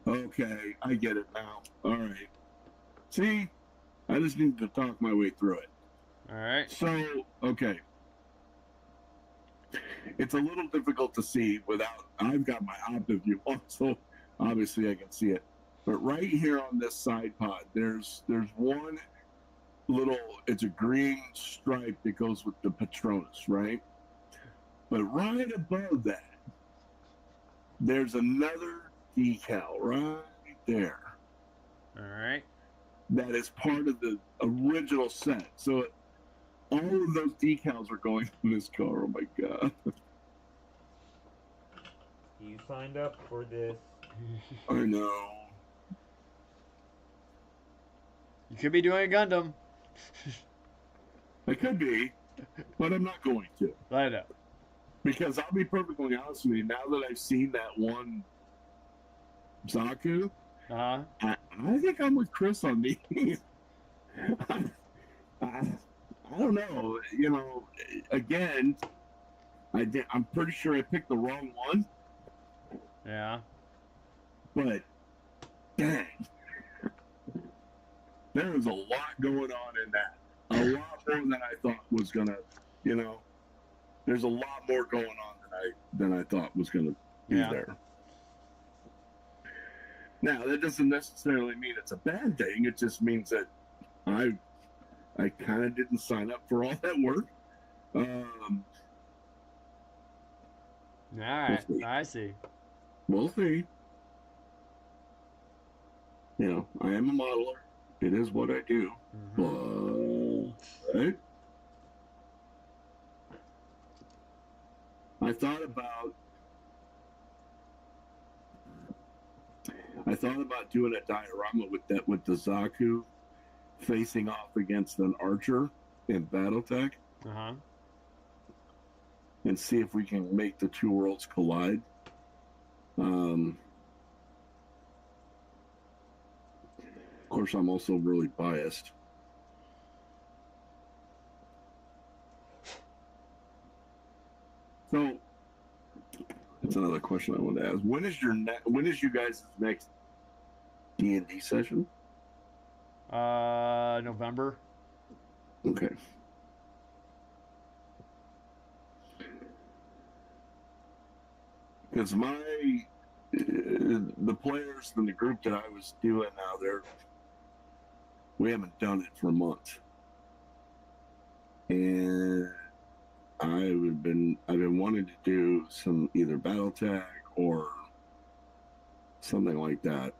Okay, I get it now. All right. See, I just need to talk my way through it. All right. So, okay. It's a little difficult to see without, I've got my optic view on, so obviously I can see it. But right here on this side pod, there's one little, it's a green stripe that goes with the Patronus, right? But right above that, there's another decal right there. All right. That is part of the original set. So all of those decals are going in this car. Oh my God. You signed up for this. I know. You could be doing a Gundam. I could be, but I'm not going to. I know. Because I'll be perfectly honest with you, now that I've seen that one Zaku, Uh-huh. I think I'm with Chris on these. I don't know. You know, again, I'm pretty sure I picked the wrong one, Yeah. but dang. There is a lot going on in that. A lot more than I thought was gonna, there's a lot more going on than I thought was gonna be there. Now, that doesn't necessarily mean it's a bad thing. It just means that I kind of didn't sign up for all that work. All right. We'll see. I see. We'll see. I am a modeler. It is what I do. But I thought about doing a diorama with the Zaku facing off against an archer in BattleTech, Uh-huh. and see if we can make the two worlds collide. Of course, I'm also really biased. another question I wanted to ask. When is you guys' next D&D session? November. Okay. Because the players in the group that I was doing now, we haven't done it for a month, and I've been wanting to do some either battle tag or something like that,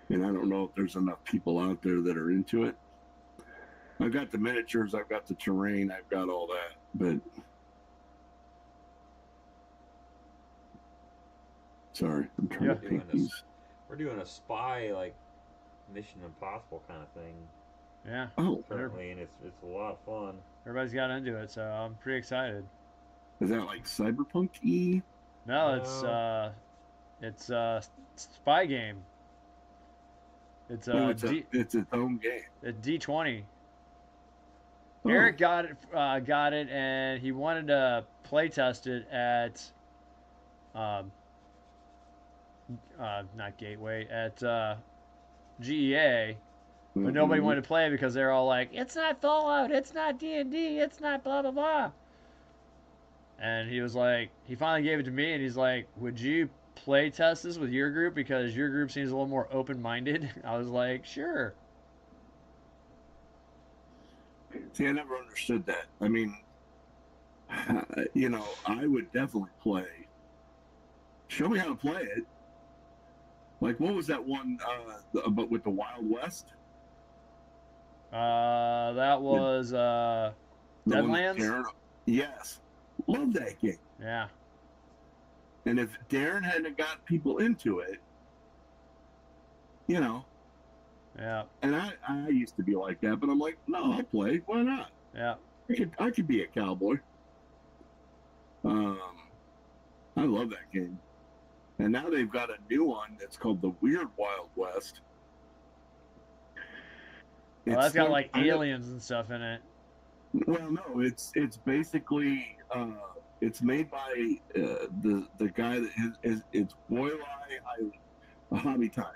and I don't know if there's enough people out there that are into it. I've got the miniatures, I've got the terrain, I've got all that, but sorry, I'm trying to pick these. We're doing a spy like Mission Impossible kind of thing. Yeah. Oh, currently, and it's a lot of fun. Everybody's got into it, so I'm pretty excited. Is that like cyberpunk-y? No, it's a spy game. It's it's its own game. It's D20. Oh. Eric got it, and he wanted to play test it at, not Gateway, at GEA, but nobody wanted to play it because they're all like, "It's not Fallout, it's not D&D, it's not blah blah blah." And he was like, he finally gave it to me, and he's like, "Would you play test this with your group because your group seems a little more open-minded?" I was like, "Sure." See, I never understood that. I mean, I would definitely play. Show me how to play it. Like, what was that one about with the Wild West? That was Deadlands. Yes, love that game. Yeah. And if Darren hadn't got people into it, Yeah. And I used to be like that, but I'm like, no, I'll play. Why not? Yeah. I could be a cowboy. I love that game. And now they've got a new one that's called the Weird Wild West. Well, that's got like aliens and stuff in it. Well, no, it's basically it's made by the guy that it's Boyle a Hobby Time.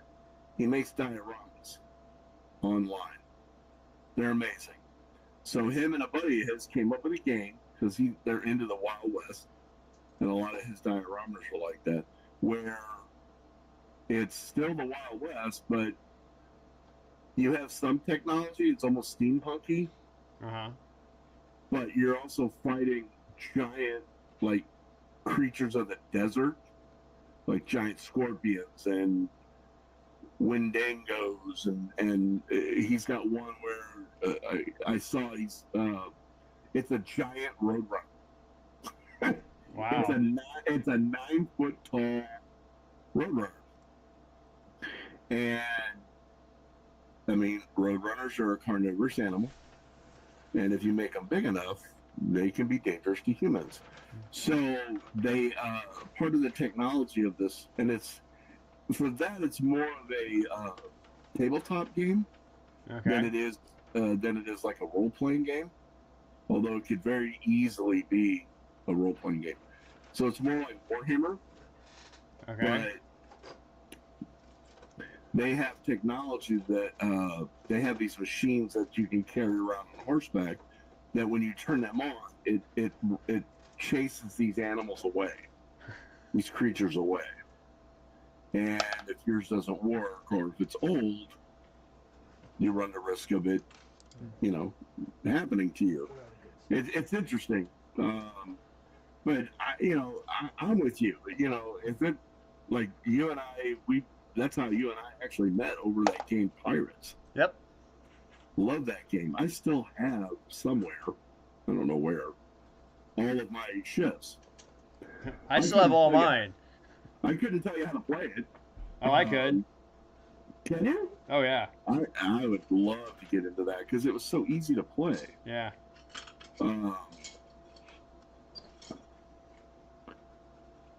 He makes dioramas online. They're amazing. So him and a buddy of his came up with a game because they're into the Wild West, and a lot of his dioramas are like that, where it's still the Wild West, but you have some technology. It's almost steampunky. But you're also fighting giant, like, creatures of the desert, like giant scorpions and Windangos, and he's got one where I saw it's a giant roadrunner. Wow. It's a 9-foot tall roadrunner, and I mean, roadrunners are a carnivorous animal, and if you make them big enough, they can be dangerous to humans. So they part of the technology of this, and it's more of a tabletop game than it is like a role playing game. Although it could very easily be a role playing game. So it's more like Warhammer. Okay. But they have technology that they have these machines that you can carry around on horseback. That when you turn them on, it chases these animals away, these creatures away. And if yours doesn't work, or if it's old, you run the risk of it, happening to you. It's interesting, but I'm with you. If it, like you and I, that's how you and I actually met over that game Pirates. Yep. Love that game. I still have somewhere, I don't know where, all of my ships. I still have all mine. I couldn't tell you how to play it. Oh, I could. Can you? Oh, yeah. I would love to get into that because it was so easy to play. Yeah. And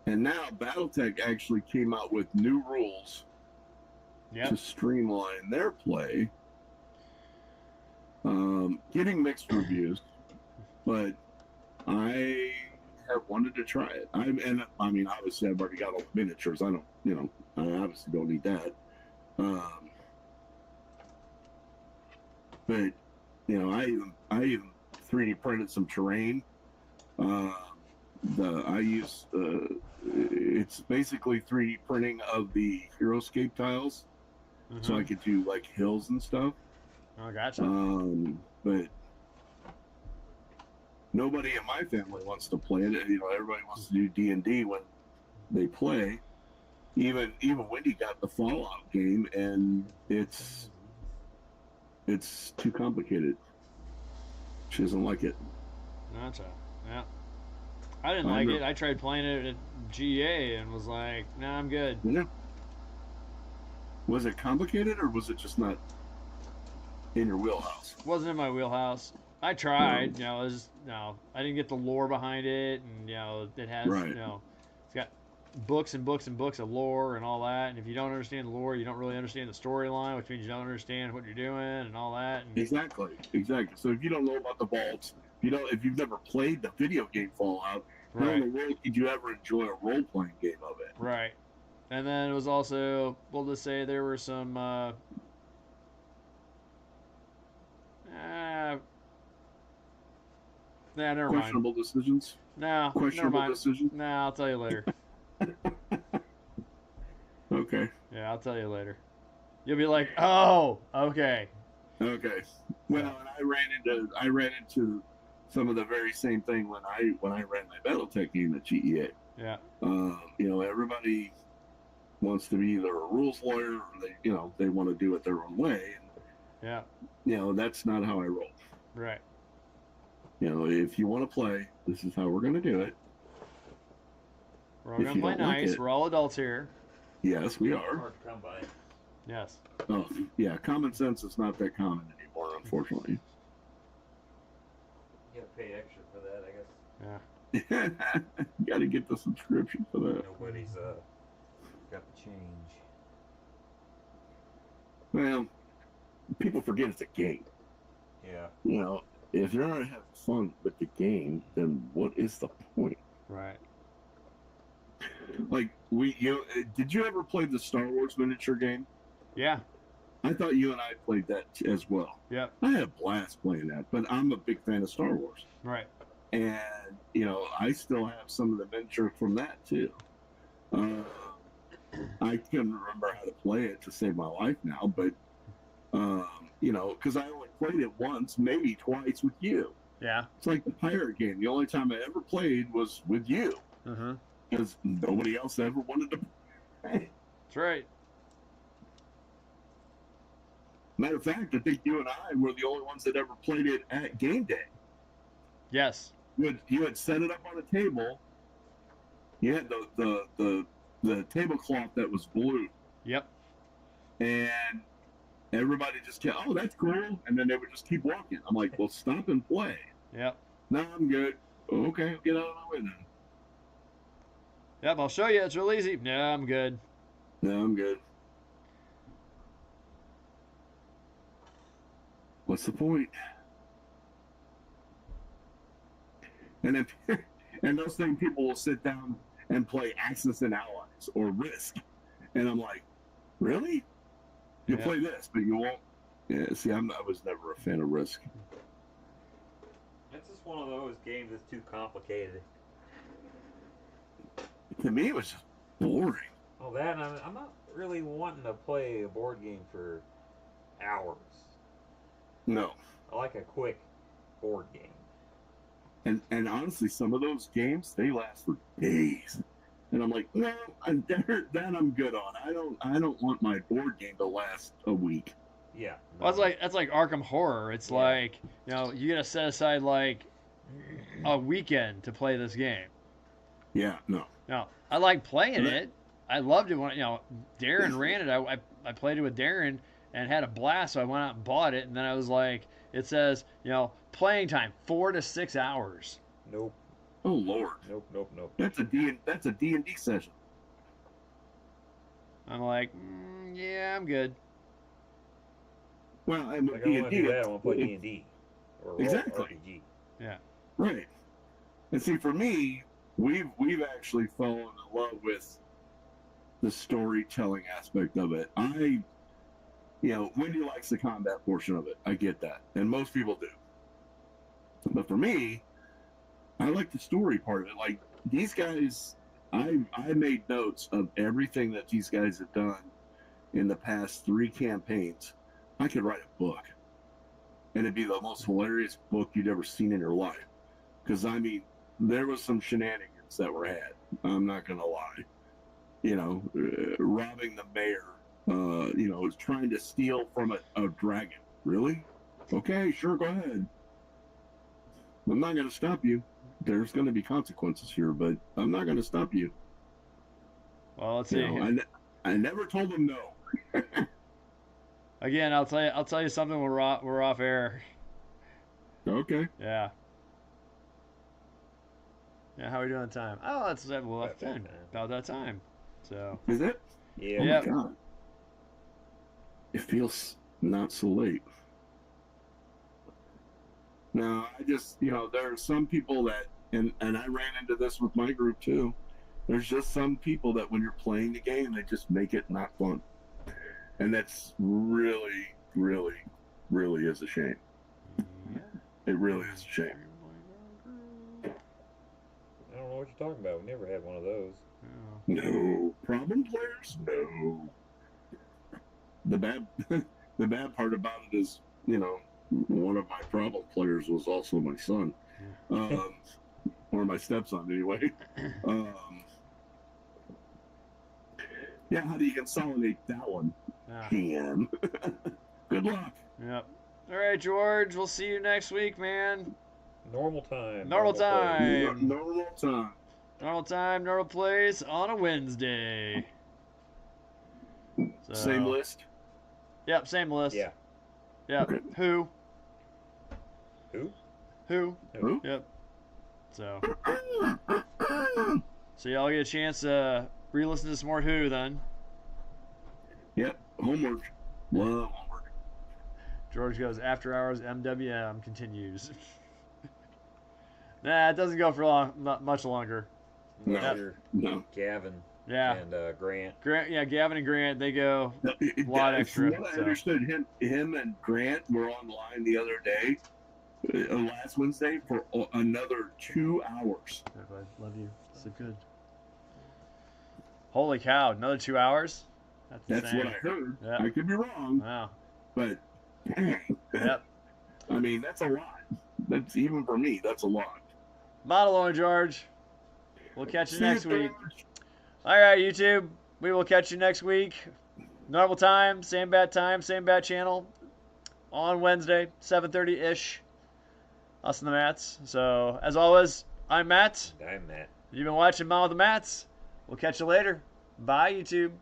now BattleTech actually came out with new rules to streamline their play. Getting mixed reviews, but I have wanted to try it. I mean, obviously, I've already got all the miniatures. I don't, I obviously don't need that. But I even 3D printed some terrain. It's basically 3D printing of the Heroescape tiles, so I could do like hills and stuff. Oh, gotcha. But nobody in my family wants to play it. Everybody wants to do D&D when they play. Even Wendy got the Fallout game, and it's too complicated. She doesn't like it. Gotcha. Yeah. I didn't like it. I tried playing it at GA and was like, nah, I'm good. Yeah. Was it complicated, or was it just not in your wheelhouse? Wasn't in my wheelhouse. I tried. It was I didn't get the lore behind it, and it has it's got books and books and books of lore and all that. And if you don't understand the lore, you don't really understand the storyline, which means you don't understand what you're doing and all that. And Exactly. So if you don't know about the vaults, if you've never played the video game Fallout, how in the world did you ever enjoy a role-playing game of it? Right. And then it was also, we'll just say there were some never Questionable mind. decisions? No, Questionable never mind. decisions? No, I'll tell you later. Okay. Yeah, I'll tell you later. You'll be like, oh, okay. Okay. Well, and I ran into some of the very same thing when I ran my BattleTech game at GEA. Yeah. Everybody wants to be either a rules lawyer or they want to do it their own way. And, yeah. That's not how I roll. Right. If you want to play, this is how we're going to do it. We're all going to play nice. We're all adults here. Yes, we are. Hard to come by. Yes. Oh, yeah. Common sense is not that common anymore, unfortunately. You gotta pay extra for that, I guess. Yeah. You got to get the subscription for that. Nobody's got the change. Well, people forget it's a game. Yeah. If you're not having fun with the game, then what is the point? Right. Like did you ever play the Star Wars miniature game? Yeah. I thought you and I played that as well. Yep. I had a blast playing that, but I'm a big fan of Star Wars. Right. And I still have some of the miniatures from that too. I couldn't remember how to play it to save my life now, but because I only played it once, maybe twice with you. Yeah. It's like the pirate game. The only time I ever played was with you. Because nobody else ever wanted to play. That's right. Matter of fact, I think you and I were the only ones that ever played it at game day. Yes. You had set it up on a table. You had the tablecloth that was blue. Yep. And everybody just kept, oh, that's cool. And then they would just keep walking. I'm like, well, stop and play. Yep. No, I'm good. Okay, I'll get out of my way then. Yep, I'll show you. It's real easy. No, I'm good. No, I'm good. What's the point? And then, and those same people will sit down and play Axis and Allies or Risk. And I'm like, really? You play this, but you won't. Yeah, see, I was never a fan of Risk. It's just one of those games that's too complicated. To me, it was just boring. Oh, that, and I'm not really wanting to play a board game for hours. No. I like a quick board game. And honestly, some of those games, they last for days. And I'm like, no, that I'm good on. I don't want my board game to last a week. Yeah. Well, that's like Arkham Horror. It's like, you gotta set aside like a weekend to play this game. Yeah, no. No, I like playing it. I loved it when Darren ran it. I played it with Darren and had a blast. So I went out and bought it, and then I was like, it says playing time 4 to 6 hours. Nope. Oh Lord. Nope. That's a D&D session. I'm like, yeah, I'm good. Well, and like, I want to do that. I want to play D&D or exactly. RPG. Yeah. Right. And see, for me, we've actually fallen in love with the storytelling aspect of it. Wendy likes the combat portion of it. I get that, and most people do. But for me, I like the story part of it. Like these guys, I made notes of everything that these guys have done in the past 3 campaigns. I could write a book, and it'd be the most hilarious book you'd ever seen in your life. Because I mean, there was some shenanigans that were had. I'm not gonna lie. Robbing the mayor. Trying to steal from a dragon. Really? Okay, sure, go ahead. I'm not gonna stop you. There's gonna be consequences here, but I'm not gonna stop you. Well, let's see. I never told him no. Again, I'll tell you something. We're off air. Okay. Yeah. Yeah. How are we doing on time? Oh, that's about that time. So. Is it? Yeah. Oh Yep. my God. It feels not so late. No, I just, there are some people that, and I ran into this with my group too. There's just some people that when you're playing the game, they just make it not fun. And that's really, really, really is a shame. Yeah. It really is a shame. I don't know what you're talking about. We never had one of those. Yeah. No. Problem players? No. The bad part about it is, one of my problem players was also my son. Or my stepson anyway. How do you consolidate that one? Yeah. Good luck. Yep. All right, George. We'll see you next week, man. Normal time. Normal time. Normal time. Normal time, normal place on a Wednesday. So, Same list? Yep, same list. Yeah. Yep. Okay. Who? Who? Yep. So y'all get a chance to re-listen to some more Who then. Yep. Homework. Love homework. George goes, after hours MWM continues. Nah, it doesn't go for not much longer. No. Gavin. Yeah. And Grant. Gavin and Grant, they go a lot extra. From what I understood, him and Grant were online the other day, last Wednesday, for another 2 hours. I love you. So good. Holy cow! Another 2 hours. That's what I heard. Yep. I could be wrong. Wow. But Yep. I mean, that's a lot. That's even for me. That's a lot. Model on, George. We'll catch you See next you, week. George. All right, YouTube. We will catch you next week. Normal time, same bat channel. On Wednesday, 7:30-ish. Us and the Mats. So, as always, I'm Matt. I'm Matt. You've been watching Mom with the Mats. We'll catch you later. Bye, YouTube.